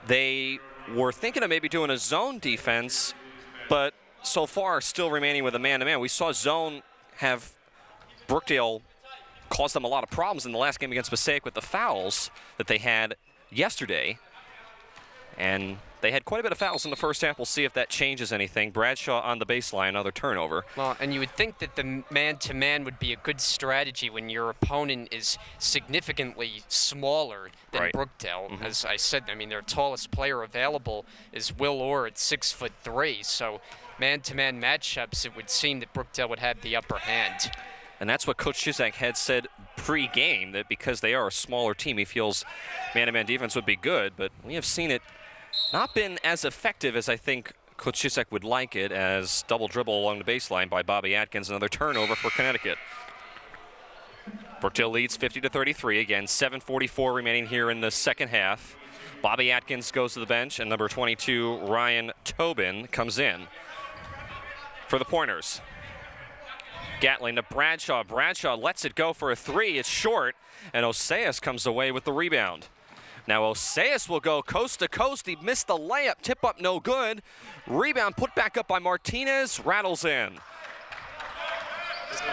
They were thinking of maybe doing a zone defense, but so far still remaining with a man-to-man. We saw zone have Brookdale cause them a lot of problems in the last game against Passaic with the fouls that they had yesterday. And they had quite a bit of fouls in the first half. We'll see if that changes anything. Bradshaw on the baseline, another turnover. Well, and you would think that the man-to-man would be a good strategy when your opponent is significantly smaller than Right. Brookdale. Mm-hmm. As I said, I mean, their tallest player available is Will Orr at 6'3", so man-to-man matchups, it would seem that Brookdale would have the upper hand. And that's what Coach Cusack had said pre-game, that because they are a smaller team, he feels man-to-man defense would be good, but we have seen it not been as effective as I think Coach Cusack would like it, as double dribble along the baseline by Bobby Atkins, another turnover for Connecticut. Brookdale leads 50-33. Again, 7:44 remaining here in the second half. Bobby Atkins goes to the bench, and number 22, Ryan Tobin, comes in for the Pointers. Gatling to Bradshaw. Bradshaw lets it go for a 3. It's short, and Oseas comes away with the rebound. Now Oseas will go coast to coast. He missed the layup. Tip up, no good. Rebound put back up by Martinez. Rattles in.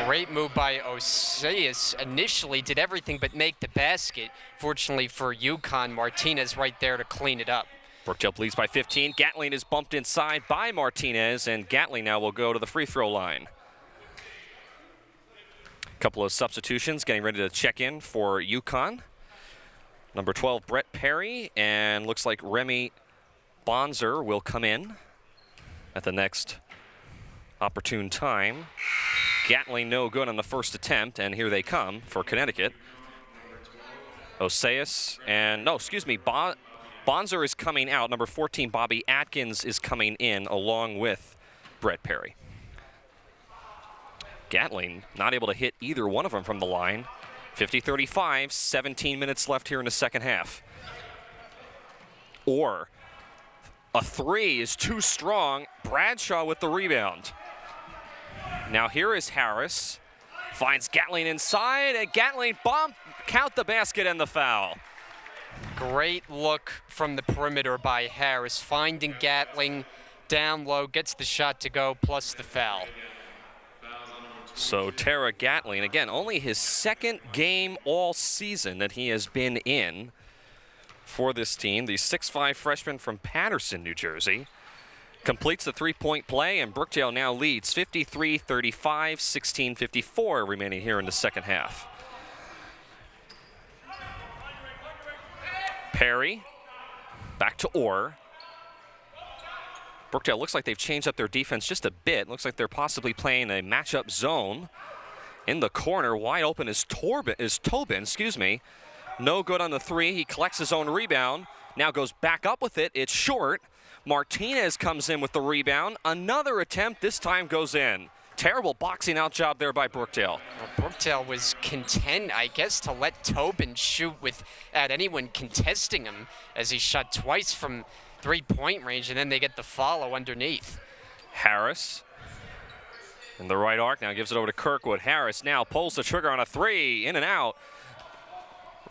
Great move by Oseas. Initially did everything but make the basket. Fortunately for UConn, Martinez right there to clean it up. Brookdale leads by 15. Gatling is bumped inside by Martinez, and Gatling now will go to the free throw line. Couple of substitutions getting ready to check in for UConn. Number 12, Brett Perry, and looks like Remy Bonzer will come in at the next opportune time. Gatling no good on the first attempt, and here they come for Connecticut. Oseas and, no, excuse me, Bonzer is coming out. Number 14, Bobby Atkins, is coming in along with Brett Perry. Gatling not able to hit either one of them from the line. 50-35, 17 minutes left here in the second half. Or a three is too strong. Bradshaw with the rebound. Now here is Harris. Finds Gatling inside, and Gatling bump, count the basket and the foul. Great look from the perimeter by Harris, finding Gatling down low, gets the shot to go, plus the foul. So Tara Gatling, again, only his second game all season that he has been in for this team. The 6'5" freshman from Paterson, New Jersey, completes the three-point play, and Brookdale now leads 53-35, 16:54 remaining here in the second half. Perry, back to Orr. Brookdale looks like they've changed up their defense just a bit. Looks like they're possibly playing a matchup zone. In the corner, wide open is Tobin, excuse me. No good on the three. He collects his own rebound. Now goes back up with it. It's short. Martinez comes in with the rebound. Another attempt, this time goes in. Terrible boxing out job there by Brookdale. Well, Brookdale was content, I guess, to let Tobin shoot without anyone contesting him, as he shot twice from three-point range, and then they get the follow underneath. Harris in the right arc, now gives it over to Kirkwood. Harris now pulls the trigger on a three, in and out.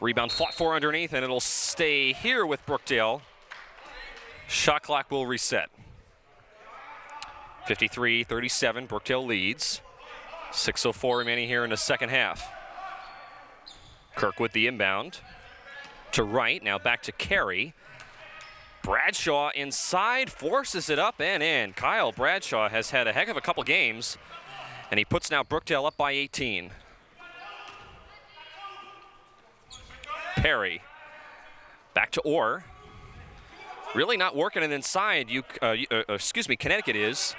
Rebound fought for underneath, and it'll stay here with Brookdale. Shot clock will reset. 53-37, Brookdale leads. 6:04 remaining here in the second half. Kirkwood the inbound. To right, now back to Carey. Bradshaw inside, forces it up and in. Kyle Bradshaw has had a heck of a couple games, and he puts now Brookdale up by 18. Perry, back to Orr. Really not working it inside. Connecticut is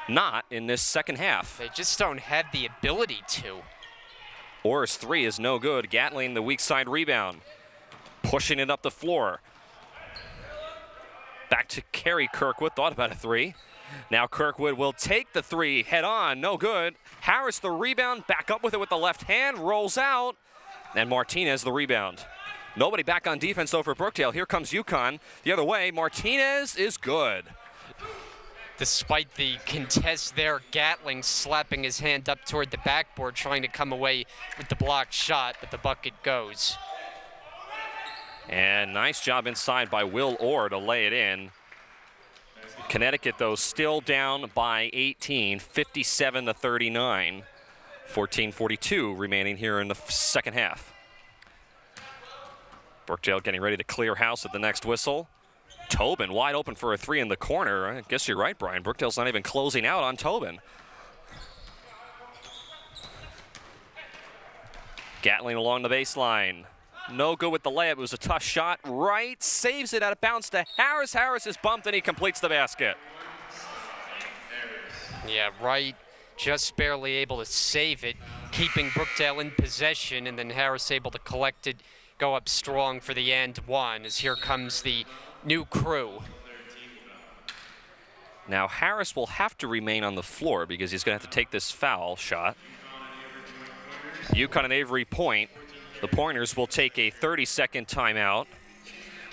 not in this second half. They just don't have the ability to. Orr's three is no good. Gatling the weak side rebound. Pushing it up the floor. Back to Kerry Kirkwood, thought about a three. Now Kirkwood will take the three head on, no good. Harris the rebound, back up with it with the left hand, rolls out, and Martinez the rebound. Nobody back on defense though for Brookdale. Here comes UConn the other way. Martinez is good. Despite the contest there, Gatling slapping his hand up toward the backboard, trying to come away with the blocked shot, but the bucket goes. And nice job inside by Will Orr to lay it in. Connecticut, though, still down by 18, 57-39. 14:42 remaining here in the second half. Brookdale getting ready to clear house at the next whistle. Tobin wide open for a three in the corner. I guess you're right, Brian. Brookdale's not even closing out on Tobin. Gatling along the baseline. No good with the layup. It was a tough shot. Wright saves it out of bounds to Harris. Harris is bumped and he completes the basket. Yeah, Wright just barely able to save it, keeping Brookdale in possession, and then Harris able to collect it, go up strong for the and one, as here comes the new crew. Now Harris will have to remain on the floor because he's going to have to take this foul shot. UConn and Avery point. The Pointers will take a 30-second timeout.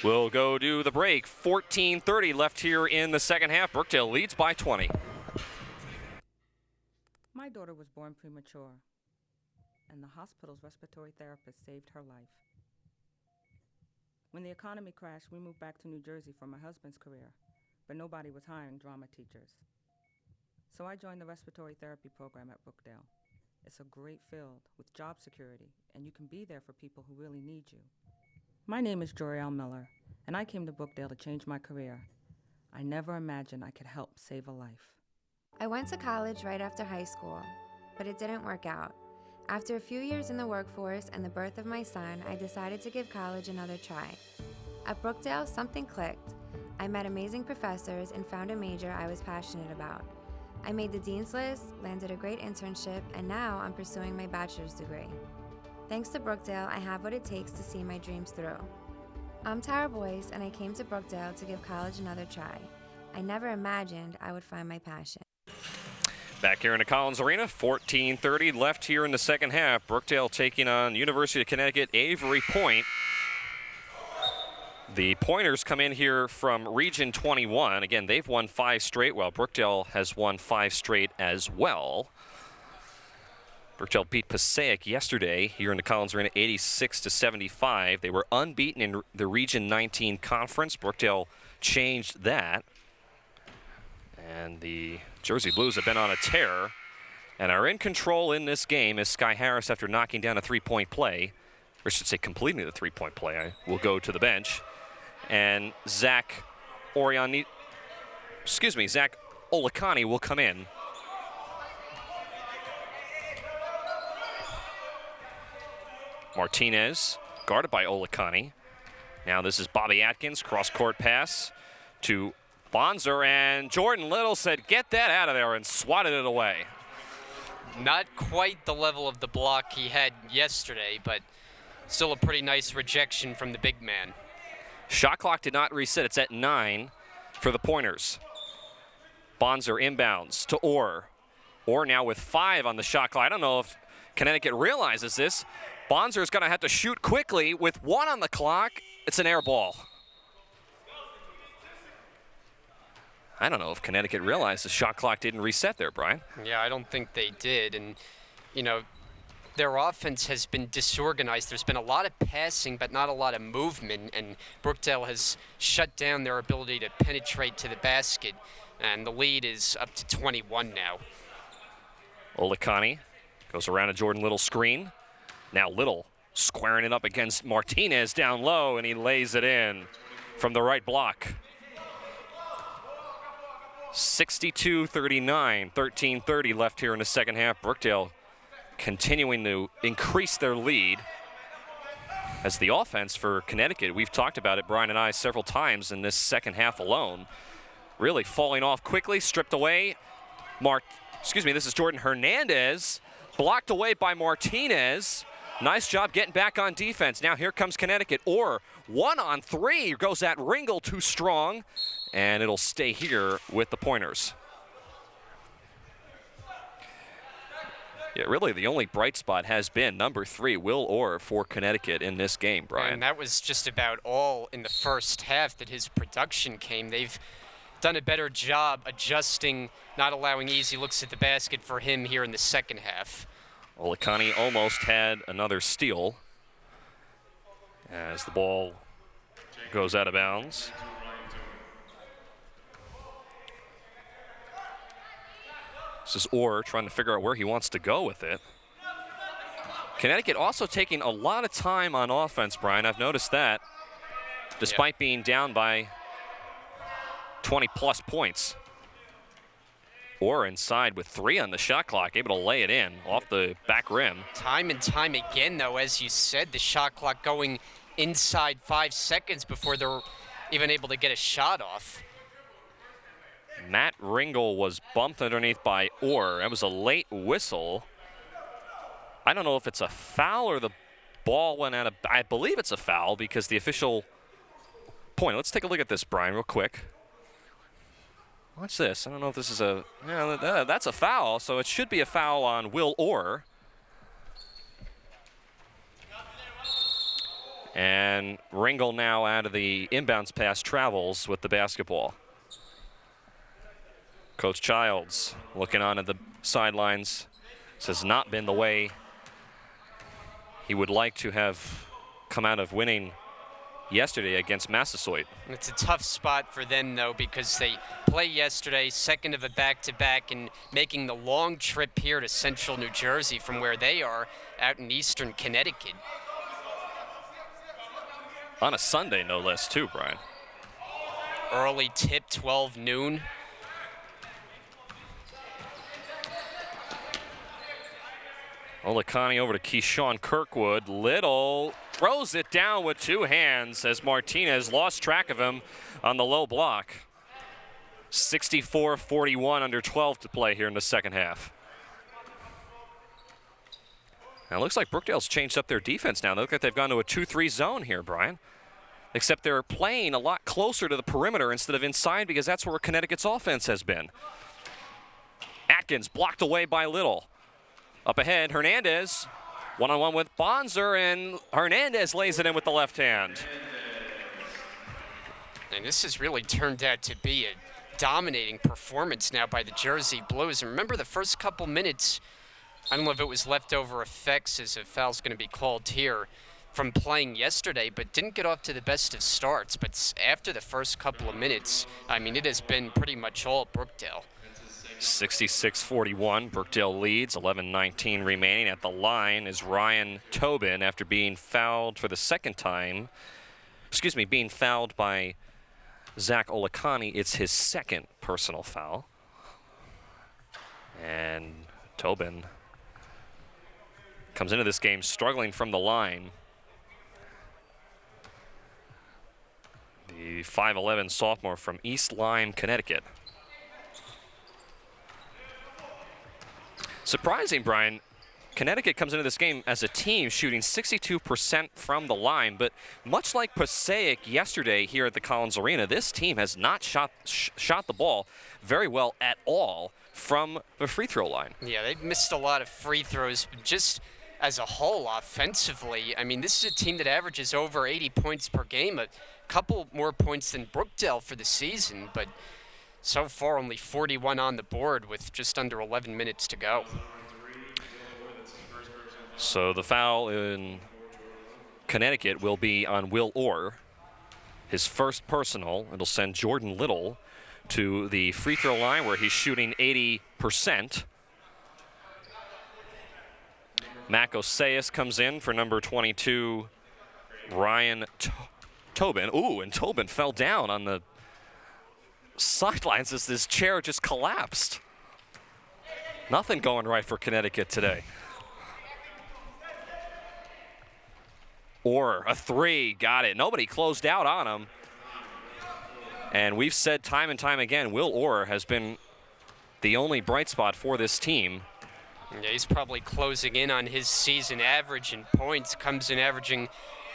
We'll go to the break. 14:30 left here in the second half. Brookdale leads by 20. My daughter was born premature, and the hospital's respiratory therapist saved her life. When the economy crashed, we moved back to New Jersey for my husband's career, but nobody was hiring drama teachers. So I joined the respiratory therapy program at Brookdale. It's a great field with job security, and you can be there for people who really need you. My name is Joriel Miller, and I came to Brookdale to change my career. I never imagined I could help save a life. I went to college right after high school, but it didn't work out. After a few years in the workforce and the birth of my son, I decided to give college another try. At Brookdale, something clicked. I met amazing professors and found a major I was passionate about. I made the dean's list, landed a great internship, and now I'm pursuing my bachelor's degree. Thanks to Brookdale, I have what it takes to see my dreams through. I'm Tara Boyce, and I came to Brookdale to give college another try. I never imagined I would find my passion. Back here in the Collins Arena, 14:30 left here in the second half. Brookdale taking on University of Connecticut Avery Point. The Pointers come in here from Region 21. Again, they've won 5 straight, while Brookdale has won 5 straight as well. Brookdale beat Passaic yesterday here in the Collins Arena, 86-75. They were unbeaten in the Region 19 conference. Brookdale changed that. And the Jersey Blues have been on a tear and are in control in this game as Sky Harris, after knocking down a 3-point play, or I should say completing the 3-point play, will go to the bench. And Zach Olakani will come in. Martinez, guarded by Olakani. Now this is Bobby Atkins, cross-court pass to Bonzer, and Jordan Little said, "Get that out of there," and swatted it away. Not quite the level of the block he had yesterday, but still a pretty nice rejection from the big man. Shot clock did not reset. It's at 9 for the Pointers. Bonzer inbounds to Orr. Orr now with 5 on the shot clock. I don't know if Connecticut realizes this. Bonzer's going to have to shoot quickly with 1 on the clock. It's an air ball. I don't know if Connecticut realized the shot clock didn't reset there, Brian. Yeah, I don't think they did. And, you know, their offense has been disorganized. There's been a lot of passing, but not a lot of movement. And Brookdale has shut down their ability to penetrate to the basket. And the lead is up to 21 now. Olakani goes around a Jordan Little screen. Now Little squaring it up against Martinez down low, and he lays it in from the right block. 62-39, 13:30 left here in the second half. Brookdale continuing to increase their lead as the offense for Connecticut, we've talked about it, Brian and I, several times in this second half alone, really falling off quickly, stripped away. This is Jordan Hernandez, blocked away by Martinez. Nice job getting back on defense. Now here comes Connecticut. Or 1-on-3 goes at Ringel, too strong, and it'll stay here with the Pointers. Yeah, really the only bright spot has been number 3, Will Orr, for Connecticut in this game, Brian. And that was just about all in the first half that his production came. They've done a better job adjusting, not allowing easy looks at the basket for him here in the second half. Olakani almost had another steal as the ball goes out of bounds. This is Orr trying to figure out where he wants to go with it. Connecticut also taking a lot of time on offense, Brian. I've noticed that, despite being down by 20-plus points. Orr inside with 3 on the shot clock, able to lay it in off the back rim. Time and time again, though, as you said, the shot clock going inside 5 seconds before they're even able to get a shot off. Matt Ringel was bumped underneath by Orr. That was a late whistle. I don't know if it's a foul or the ball went out of, I believe it's a foul because the official point. Let's take a look at this, Brian, real quick. Watch this. I don't know if this is a, yeah, that's a foul, so it should be a foul on Will Orr. And Ringel now out of the inbounds pass travels with the basketball. Coach Childs looking on at the sidelines. This has not been the way he would like to have come out of winning yesterday against Massasoit. It's a tough spot for them, though, because they played yesterday, second of a back-to-back, and making the long trip here to central New Jersey from where they are out in eastern Connecticut. On a Sunday, no less, too, Brian. Early tip, 12 noon. Olakani over to Keyshawn Kirkwood. Little throws it down with two hands as Martinez lost track of him on the low block. 64-41, under 12 to play here in the second half. Now it looks like Brookdale's changed up their defense now. They look like they've gone to a 2-3 zone here, Brian. Except they're playing a lot closer to the perimeter instead of inside because that's where Connecticut's offense has been. Atkins blocked away by Little. Up ahead, Hernandez, one-on-one with Bonzer, and Hernandez lays it in with the left hand. And this has really turned out to be a dominating performance now by the Jersey Blues. And remember the first couple minutes, I don't know if it was leftover effects as a foul's going to be called here from playing yesterday, but didn't get off to the best of starts. But after the first couple of minutes, I mean, it has been pretty much all Brookdale. 66-41, Brookdale leads, 11:19 remaining. At the line is Ryan Tobin after being fouled for the second time. Excuse me, being fouled by Zach Olakani. It's his second personal foul. And Tobin comes into this game struggling from the line. The 5'11 sophomore from East Lyme, Connecticut. Surprising, Brian, Connecticut comes into this game as a team shooting 62% from the line, but much like Passaic yesterday here at the Collins Arena, this team has not shot the ball very well at all from the free throw line. Yeah, they've missed a lot of free throws, but just as a whole offensively, I mean, this is a team that averages over 80 points per game, a couple more points than Brookdale for the season, but so far only 41 on the board with just under 11 minutes to go. So the foul in Connecticut will be on Will Orr. His first personal. It'll send Jordan Little to the free throw line where he's shooting 80%. Mac Oseas comes in for number 22, Ryan Tobin. Ooh, and Tobin fell down on the sidelines as this chair just collapsed. Nothing going right for Connecticut today. Orr, a three, got it. Nobody closed out on him. And we've said time and time again, Will Orr has been the only bright spot for this team. Yeah, he's probably closing in on his season average in points, comes in averaging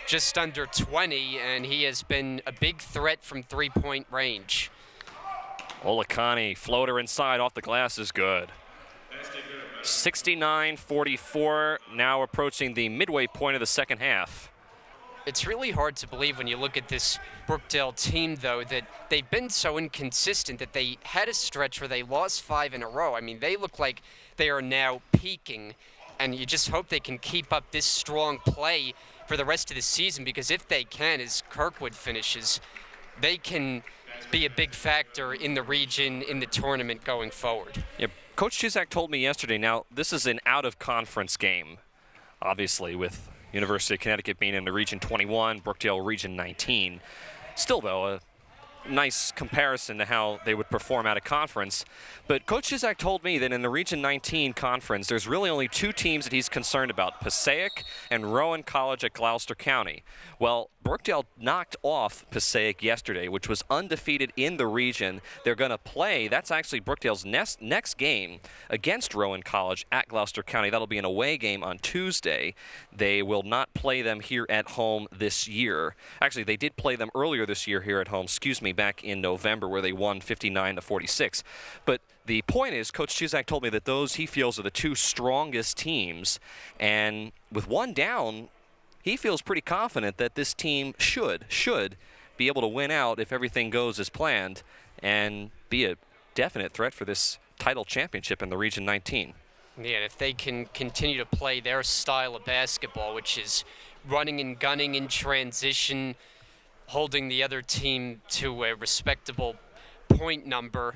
just under 20, and he has been a big threat from three-point range. Olakani, floater inside off the glass is good. 69-44, now approaching the midway point of the second half. It's really hard to believe when you look at this Brookdale team, though, that they've been so inconsistent that they had a stretch where they lost 5 in a row. I mean, they look like they are now peaking, and you just hope they can keep up this strong play for the rest of the season, because if they can, as Kirkwood finishes, they can be a big factor in the region, in the tournament going forward. Yeah, Coach Chizak told me yesterday, now this is an out-of-conference game, obviously, with University of Connecticut being in the Region 21, Brookdale Region 19. Still, though, a nice comparison to how they would perform out of conference. But Coach Chizak told me that in the Region 19 conference, there's really only 2 teams that he's concerned about, Passaic and Rowan College at Gloucester County. Well, Brookdale knocked off Passaic yesterday, which was undefeated in the region. They're going to play, that's actually Brookdale's next game against Rowan College at Gloucester County. That'll be an away game on Tuesday. They will not play them here at home this year. Actually, they did play them earlier this year here at home, back in November, where they won 59-46. But the point is, Coach Chizak told me that those he feels are the 2 strongest teams, and with one down, he feels pretty confident that this team should be able to win out if everything goes as planned and be a definite threat for this title championship in the Region 19. Yeah, and if they can continue to play their style of basketball, which is running and gunning in transition, holding the other team to a respectable point number,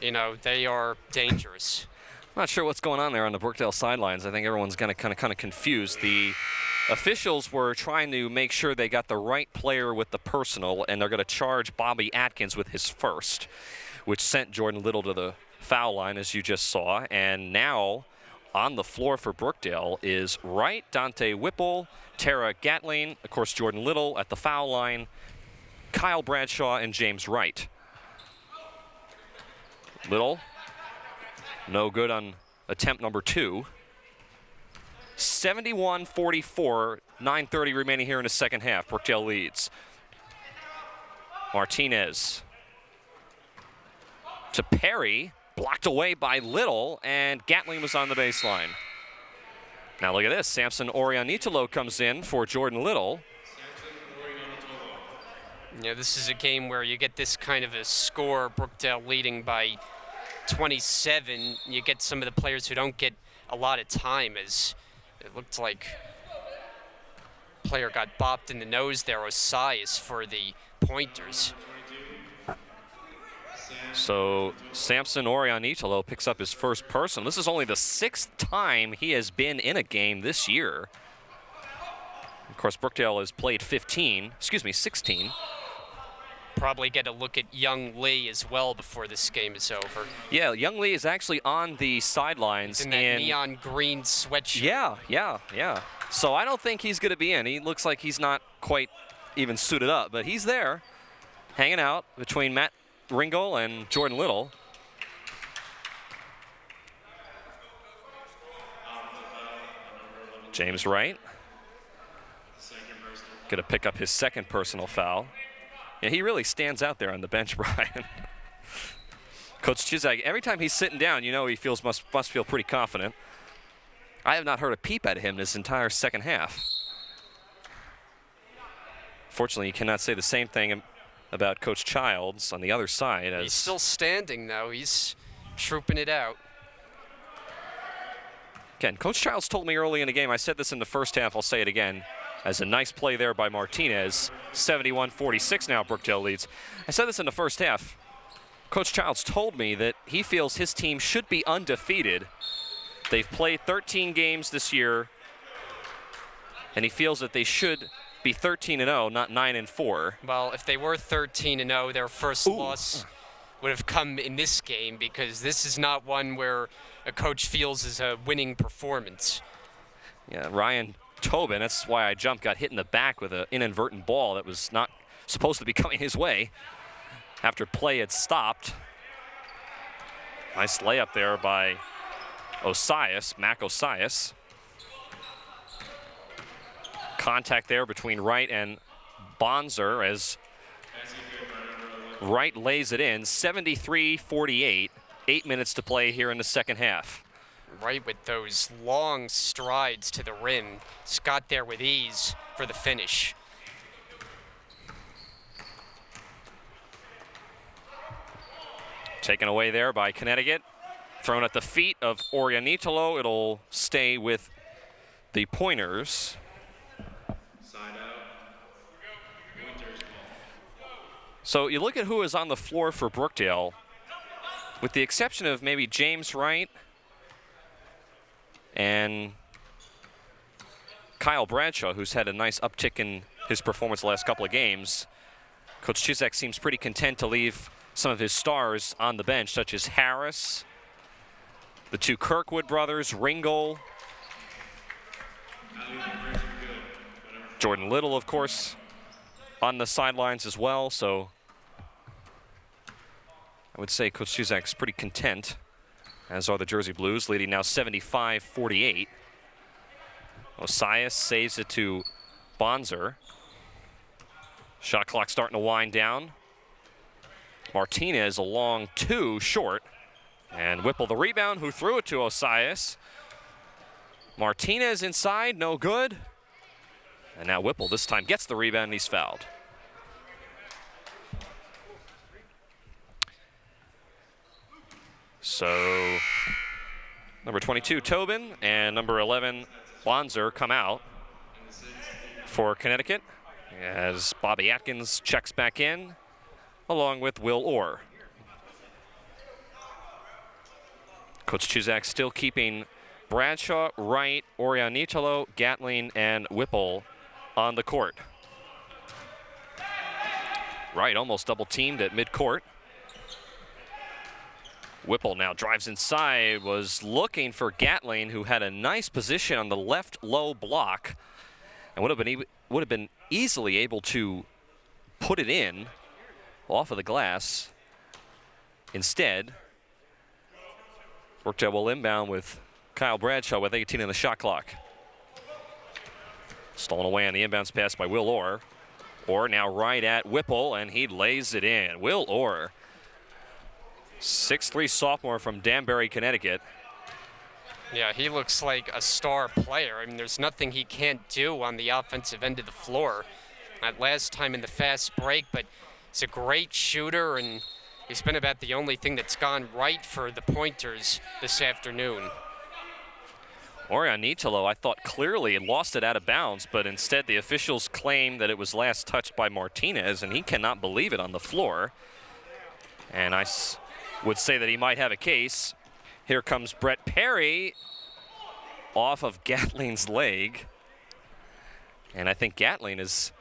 you know, they are dangerous. I'm not sure what's going on there on the Brookdale sidelines. I think everyone's kind of confused. The officials were trying to make sure they got the right player with the personal, and they're going to charge Bobby Atkins with his first, which sent Jordan Little to the foul line, as you just saw. And now on the floor for Brookdale is Wright, Dante Whipple, Tara Gatling, of course Jordan Little at the foul line, Kyle Bradshaw, and James Wright. Little, no good on attempt number 2. 71-44, 9:30 remaining here in the second half. Brookdale leads. Martinez to Perry, blocked away by Little, and Gatling was on the baseline. Now look at this, Samson Orianitolo comes in for Jordan Little. Yeah, this is a game where you get this kind of a score, Brookdale leading by 27. You get some of the players who don't get a lot of time, as it looked like a player got bopped in the nose there, Osias, for the pointers. So Samson Orianitolo picks up his first personal. This is only the 6th time he has been in a game this year. Of course, Brookdale has played 16. Probably get a look at Young Lee as well before this game is over. Yeah, Young Lee is actually on the sidelines. He's in that neon green sweatshirt. Yeah. So I don't think he's going to be in. He looks like he's not quite even suited up, but he's there, hanging out between Matt Ringel and Jordan Little. James Wright going to pick up his second personal foul. Yeah, he really stands out there on the bench, Brian. Coach Chizak, every time he's sitting down, you know he must feel pretty confident. I have not heard a peep at him this entire second half. Fortunately, you cannot say the same thing about Coach Childs on the other side. He's still standing, though. He's trooping it out. Again, Coach Childs told me early in the game, I said this in the first half, I'll say it again, as a nice play there by Martinez. 71-46 now, Brookdale leads. I said this in the first half. Coach Childs told me that he feels his team should be undefeated. They've played 13 games this year, and he feels that they should be 13-0, not 9-4. Well, if they were 13-0, their first loss would have come in this game, because this is not one where a coach feels is a winning performance. Yeah, Ryan Tobin, that's why I jumped, got hit in the back with an inadvertent ball that was not supposed to be coming his way after play had stopped. Nice layup there by Osias, Mac Osias. Contact there between Wright and Bonzer as Wright lays it in. 73-48, 8 minutes to play here in the second half. Right, with those long strides to the rim. He's got there with ease for the finish. Taken away there by Connecticut. Thrown at the feet of Orianitolo. It'll stay with the Pointers. So you look at who is on the floor for Brookdale, with the exception of maybe James Wright and Kyle Bradshaw, who's had a nice uptick in his performance the last couple of games. Coach Chizak seems pretty content to leave some of his stars on the bench, such as Harris, the two Kirkwood brothers, Ringel, Jordan Little, of course, on the sidelines as well. So I would say Coach Chizak's pretty content, as are the Jersey Blues, leading now 75-48. Osias saves it to Bonzer. Shot clock starting to wind down. Martinez a long 2 short. And Whipple the rebound, who threw it to Osias. Martinez inside, no good. And now Whipple this time gets the rebound and he's fouled. So number 22, Tobin, and number 11, Bonzer come out for Connecticut as Bobby Atkins checks back in, along with Will Orr. Coach Chizak still keeping Bradshaw, Wright, Orianitolo, Gatling, and Whipple on the court. Wright almost double teamed at midcourt. Whipple now drives inside, was looking for Gatling, who had a nice position on the left low block, and would have been easily able to put it in off of the glass. Instead, Brookdale will inbound with Kyle Bradshaw with 18 in the shot clock. Stolen away on the inbounds pass by Will Orr. Orr now right at Whipple, and he lays it in. Will Orr, 6'3" sophomore from Danbury, Connecticut. Yeah, he looks like a star player. I mean, there's nothing he can't do on the offensive end of the floor. Not last time in the fast break, but he's a great shooter, and he's been about the only thing that's gone right for the Pointers this afternoon. Orion Nitolo, I thought clearly lost it out of bounds, but instead the officials claim that it was last touched by Martinez, and he cannot believe it on the floor. And I would say that he might have a case. Here comes Brett Perry off of Gatling's leg. And I think Gatling is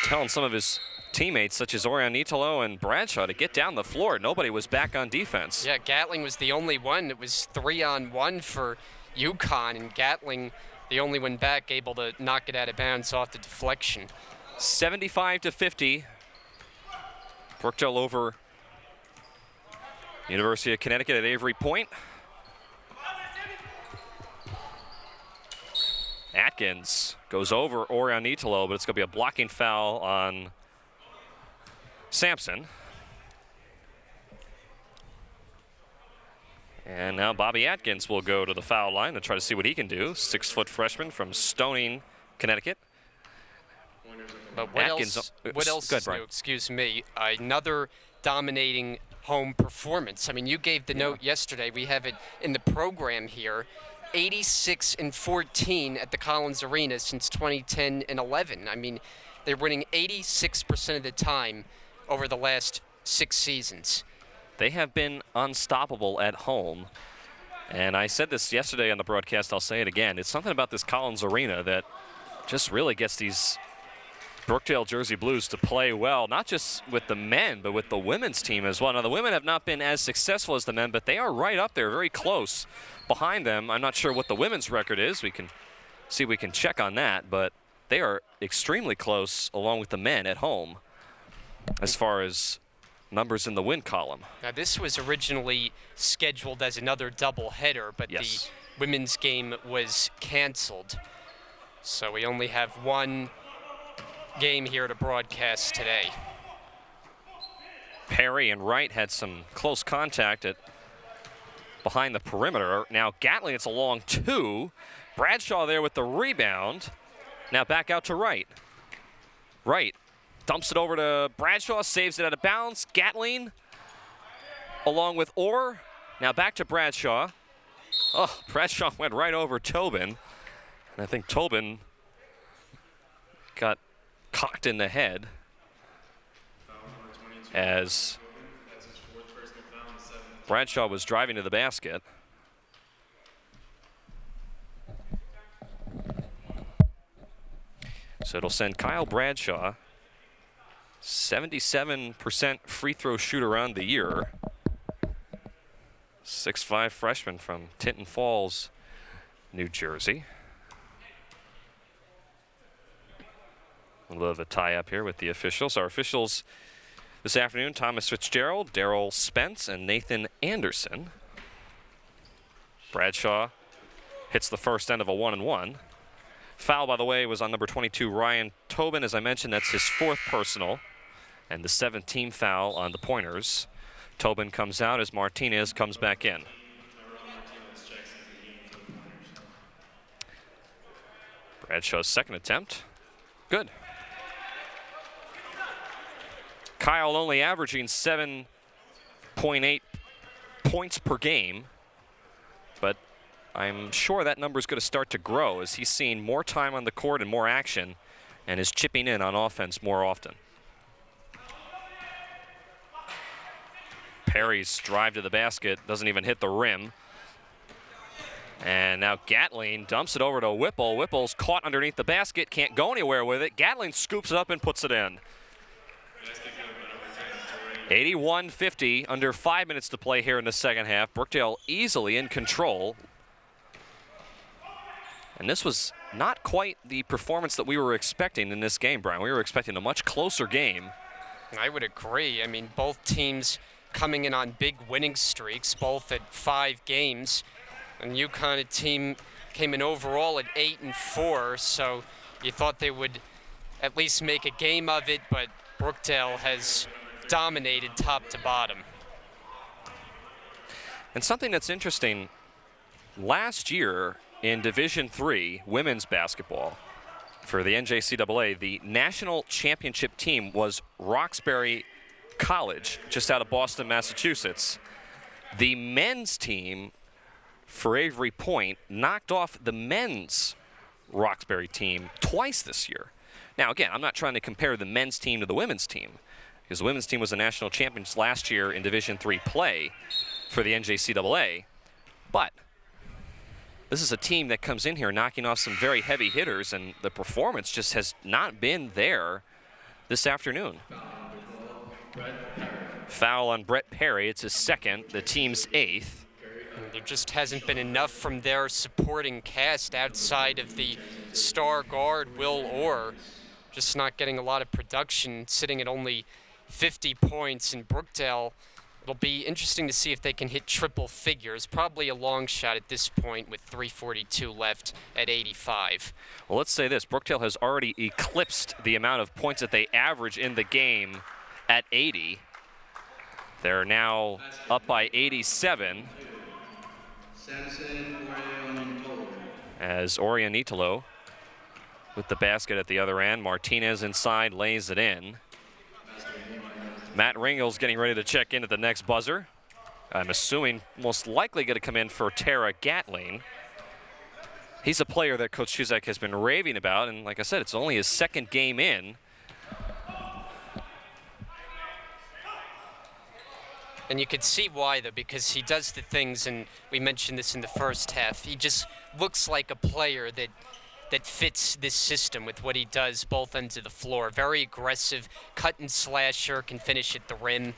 telling some of his teammates, such as Orion Nitolo and Bradshaw, to get down the floor. Nobody was back on defense. Yeah, Gatling was the only one. It was 3-on-1 for UConn, and Gatling, the only one back, able to knock it out of bounds off the deflection. 75-50. Brookdale over University of Connecticut at Avery Point. Atkins goes over Orion Nitolo, but it's going to be a blocking foul on Sampson. And now Bobby Atkins will go to the foul line to try to see what he can do. 6-foot freshman from Stoning, Connecticut. But what Atkins, else good, is new? Brian. Excuse me. Another dominating home performance. I mean, you gave the note yesterday. We have it in the program here. 86-14 at the Collins Arena since 2010 and 11. I mean, they're winning 86% of the time over the last 6 seasons. They have been unstoppable at home. And I said this yesterday on the broadcast, I'll say it again. It's something about this Collins Arena that just really gets these Brookdale Jersey Blues to play well, not just with the men, but with the women's team as well. Now, the women have not been as successful as the men, but they are right up there, very close behind them. I'm not sure what the women's record is. We can see if we can check on that, but they are extremely close along with the men at home as far as numbers in the win column. Now, this was originally scheduled as another doubleheader, but yes, the women's game was canceled. So we only have one game here to broadcast today. Perry and Wright had some close contact at behind the perimeter. Now Gatling, it's a long 2. Bradshaw there with the rebound. Now back out to Wright. Wright dumps it over to Bradshaw, saves it out of bounds. Gatling along with Orr. Now back to Bradshaw. Oh, Bradshaw went right over Tobin. And I think Tobin got cocked in the head as Bradshaw was driving to the basket. So it'll send Kyle Bradshaw, 77% free throw shooter on the year. 6'5" freshman from Tinton Falls, New Jersey. A little bit of a tie-up here with the officials. Our officials this afternoon, Thomas Fitzgerald, Daryl Spence, and Nathan Anderson. Bradshaw hits the first end of a 1-and-1. Foul, by the way, was on number 22, Ryan Tobin. As I mentioned, that's his 4th personal, and the 7th team foul on the Pointers. Tobin comes out as Martinez comes back in. Bradshaw's second attempt. Good. Kyle only averaging 7.8 points per game, but I'm sure that number is going to start to grow as he's seeing more time on the court and more action and is chipping in on offense more often. Perry's drive to the basket doesn't even hit the rim. And now Gatling dumps it over to Whipple. Whipple's caught underneath the basket, can't go anywhere with it. Gatling scoops it up and puts it in. 81-50, under 5 minutes to play here in the second half. Brookdale easily in control. And this was not quite the performance that we were expecting in this game, Brian. We were expecting a much closer game. I would agree. I mean, both teams coming in on big winning streaks, both at 5 games. And UConn team came in overall at 8-4, so you thought they would at least make a game of it, but Brookdale has dominated top to bottom. And something that's interesting, last year in Division III women's basketball for the NJCAA, the national championship team was Roxbury College, just out of Boston, Massachusetts. The men's team for Avery Point knocked off the men's Roxbury team twice this year. Now, again, I'm not trying to compare the men's team to the women's team, because the women's team was the national champions last year in Division III play for the NJCAA. But this is a team that comes in here knocking off some very heavy hitters, and the performance just has not been there this afternoon. Foul on Brett Perry. It's his second, the team's 8th. There just hasn't been enough from their supporting cast outside of the star guard, Will Orr. Just not getting a lot of production, sitting at only 50 points in Brookdale. It'll be interesting to see if they can hit triple figures. Probably a long shot at this point with 3:42 left at 85. Well, let's say this. Brookdale has already eclipsed the amount of points that they average in the game at 80. They're now up by 87. As Orianitolo with the basket at the other end. Martinez inside lays it in. Matt Ringel's getting ready to check in at the next buzzer. I'm assuming most likely going to come in for Tara Gatling. He's a player that Coach Chuzak has been raving about, and like I said, it's only his second game in. And you could see why, though, because he does the things, and we mentioned this in the first half, he just looks like a player that fits this system with what he does both ends of the floor. Very aggressive, cut and slasher, can finish at the rim.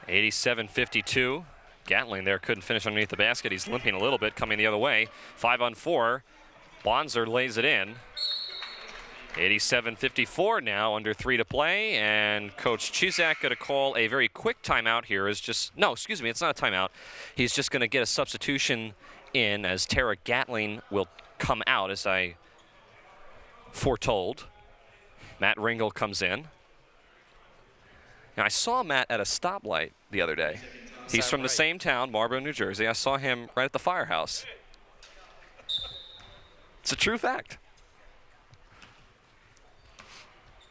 (87-52). Gatling there couldn't finish underneath the basket. He's limping a little bit, coming the other way. 5-on-4. Bonzer lays it in. 87-54 now, under 3 to play, and Coach Chuzak going to call a very quick timeout here. No, excuse me, it's not a timeout. He's just going to get a substitution in as Tara Gatling will come out, as I foretold. Matt Ringel comes in. Now, I saw Matt at a stoplight the other day. He's from the same town, Marlboro, New Jersey. I saw him right at the firehouse. It's a true fact.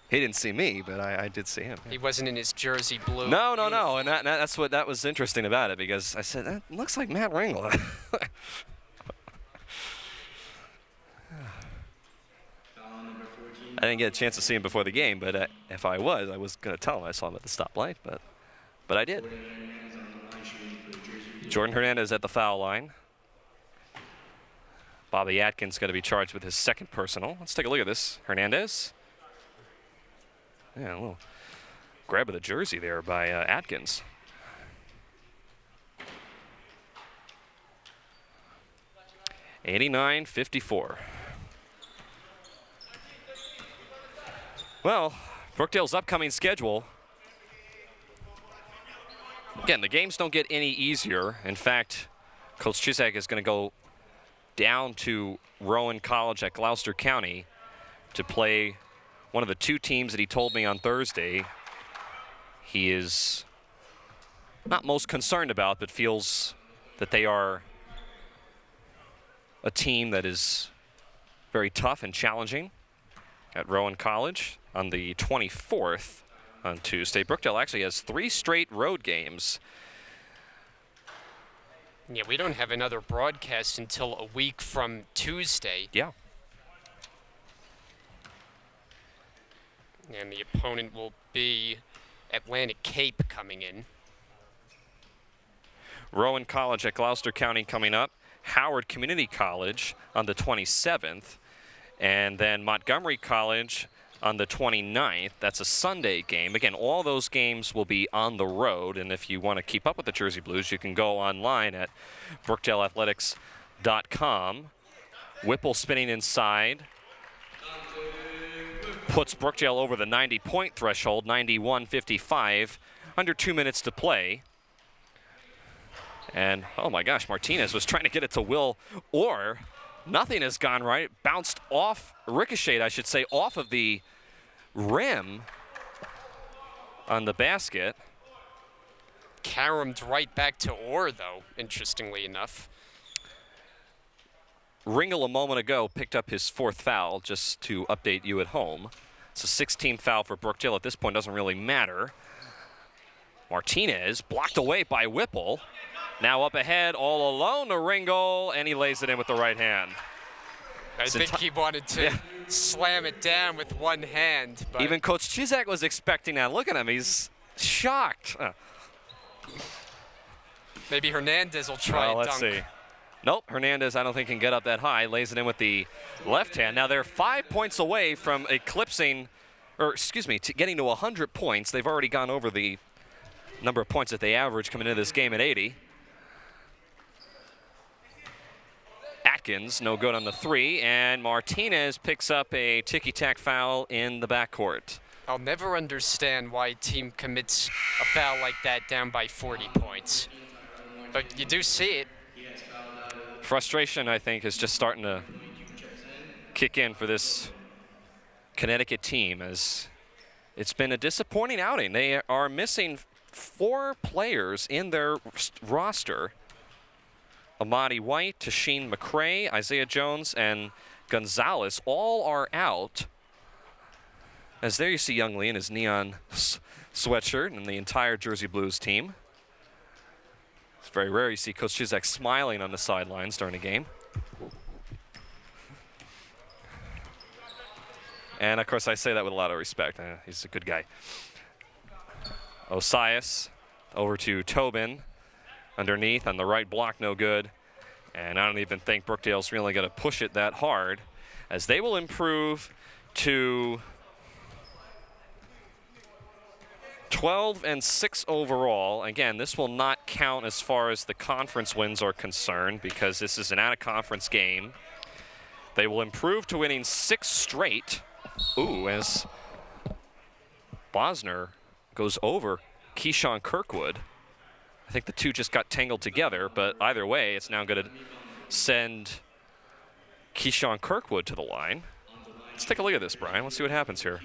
He didn't see me, but I did see him. He wasn't in his jersey blue. No, and that's what was interesting about it, because I said, that looks like Matt Ringel. I didn't get a chance to see him before the game, but if I was going to tell him I saw him at the stoplight, but I did. Jordan Hernandez at the foul line. Bobby Atkins going to be charged with his second personal. Let's take a look at this. Hernandez. Yeah, a little grab of the jersey there by Atkins. (89-54). Well, Brookdale's upcoming schedule. Again, the games don't get any easier. In fact, Coach Chuzak is going to go down to Rowan College at Gloucester County to play one of the 2 teams that he told me on Thursday he is not most concerned about, but feels that they are a team that is very tough and challenging at Rowan College on the 24th on Tuesday. Brookdale actually has 3 straight road games. Yeah, we don't have another broadcast until a week from Tuesday. Yeah. And the opponent will be Atlantic Cape coming in. Rowan College at Gloucester County coming up. Howard Community College on the 27th. And then Montgomery College on the 29th. That's a Sunday game. Again, all those games will be on the road, and if you want to keep up with the Jersey Blues, you can go online at brookdaleathletics.com. Whipple spinning inside. Puts Brookdale over the 90-point threshold, 91-55. Under 2 minutes to play. And, oh my gosh, Martinez was trying to get it to Will Orr. Nothing has gone right. Bounced off, ricocheted, I should say, off of the rim on the basket. Caromed right back to Orr, though, interestingly enough. Ringel a moment ago picked up his 4th foul, just to update you at home. It's a 16th foul for Brookdale. At this point, doesn't really matter. Martinez blocked away by Whipple. Now up ahead, all alone to Ringel, and he lays it in with the right hand. I think he wanted to slam it down with one hand. But even Coach Chizak was expecting that. Look at him, he's shocked. Maybe Hernandez will try and let's dunk. see. Nope, Hernandez I don't think can get up that high. Lays it in with the left hand. Now they're 5 points away from eclipsing, or excuse me, getting to 100 points. They've already gone over the number of points that they average coming into this game at 80. Atkins, no good on the 3, and Martinez picks up a ticky-tack foul in the backcourt. I'll never understand why a team commits a foul like that down by 40 points. But you do see it. Frustration, I think, is just starting to kick in for this Connecticut team, as it's been a disappointing outing. They are missing 4 players in their roster. Amadi White, Tasheen McCray, Isaiah Jones, and Gonzalez all are out. As there you see Young Lee in his neon sweatshirt and the entire Jersey Blues team. It's very rare you see Coach Chizak smiling on the sidelines during a game. And of course I say that with a lot of respect. He's a good guy. Osias over to Tobin. Underneath on the right block, no good. And I don't even think Brookdale's really going to push it that hard, as they will improve to 12-6 overall. Again, this will not count as far as the conference wins are concerned, because this is an out-of-conference game. They will improve to winning 6 straight. Ooh, as Bosner goes over Keyshawn Kirkwood. I think the two just got tangled together, but either way, it's now going to send Keyshawn Kirkwood to the line. Let's take a look at this, Brian. Let's see what happens here.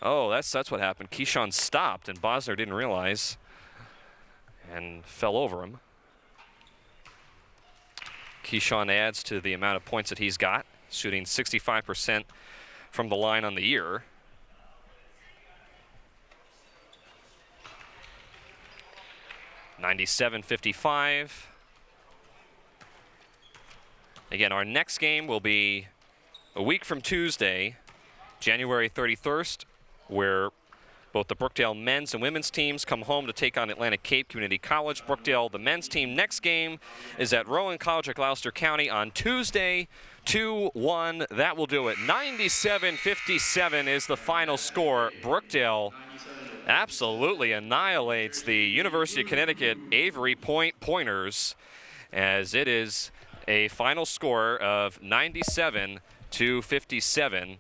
Oh, that's what happened. Keyshawn stopped, and Bosner didn't realize and fell over him. Keyshawn adds to the amount of points that he's got, shooting 65% from the line on the year. (97-55). Again, our next game will be a week from Tuesday, January 31st, where both the Brookdale men's and women's teams come home to take on Atlantic Cape Community College. Brookdale, the men's team, next game is at Rowan College of Gloucester County on Tuesday, 2-1. That will do it. 97-57 is the final score. Brookdale absolutely annihilates the University of Connecticut Avery Pointers, as it is a final score of 97-57.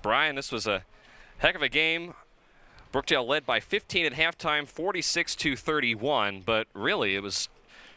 Brian, this was a heck of a game. Brookdale led by 15 at halftime, 46-31, but really it was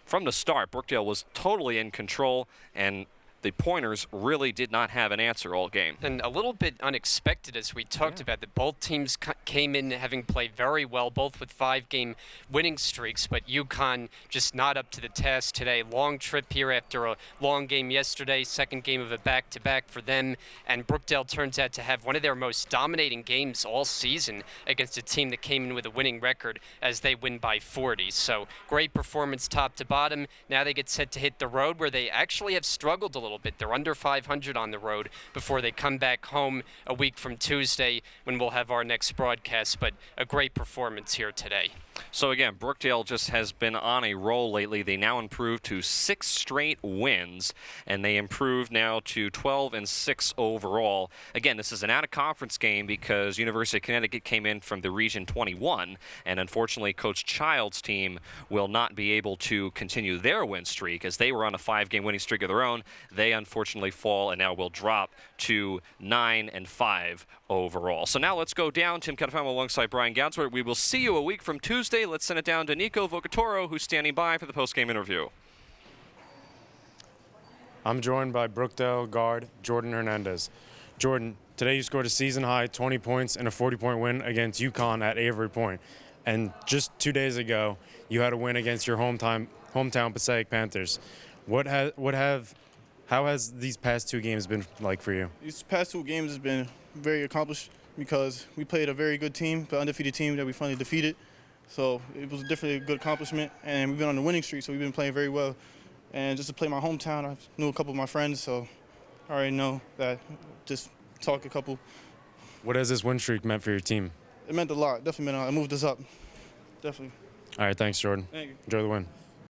from the start. Brookdale was totally in control, and the Pointers really did not have an answer all game. And a little bit unexpected, as we talked about, that both teams came in having played very well, both with 5-game winning streaks, but UConn just not up to the task today. Long trip here after a long game yesterday, second game of a back-to-back for them, and Brookdale turns out to have one of their most dominating games all season against a team that came in with a winning record as they win by 40. So great performance top to bottom. Now they get set to hit the road, where they actually have struggled a little little bit. They're under 500 on the road before they come back home a week from Tuesday when we'll have our next broadcast, but a great performance here today. So again, Brookdale just has been on a roll lately. They now improved to 6 straight wins, and they improved now to 12-6 overall. Again, this is an out-of-conference game because University of Connecticut came in from the Region 21, and unfortunately, Coach Child's team will not be able to continue their win streak as they were on a 5-game winning streak of their own. They unfortunately fall and now will drop to 9-5 overall. So now let's go down. Tim Catafamo alongside Brian Goudsworth. We will see you a week from Tuesday. Let's send it down to Nico Vocatoro, who's standing by for the post-game interview. I'm joined by Brookdale guard Jordan Hernandez. Jordan, today you scored a season-high 20 points and a 40-point win against UConn at Avery Point. And just 2 days ago, you had a win against your hometown Passaic Panthers. How has these past 2 games been like for you? These past 2 games has been very accomplished because we played a very good team, the undefeated team that we finally defeated. So it was definitely a good accomplishment, and we've been on the winning streak, so we've been playing very well. And just to play my hometown, I knew a couple of my friends, so I already know that. Just talk a couple. What has this win streak meant for your team? It meant a lot. Definitely meant a lot. It moved us up. Definitely. All right, thanks, Jordan. Thank you. Enjoy the win.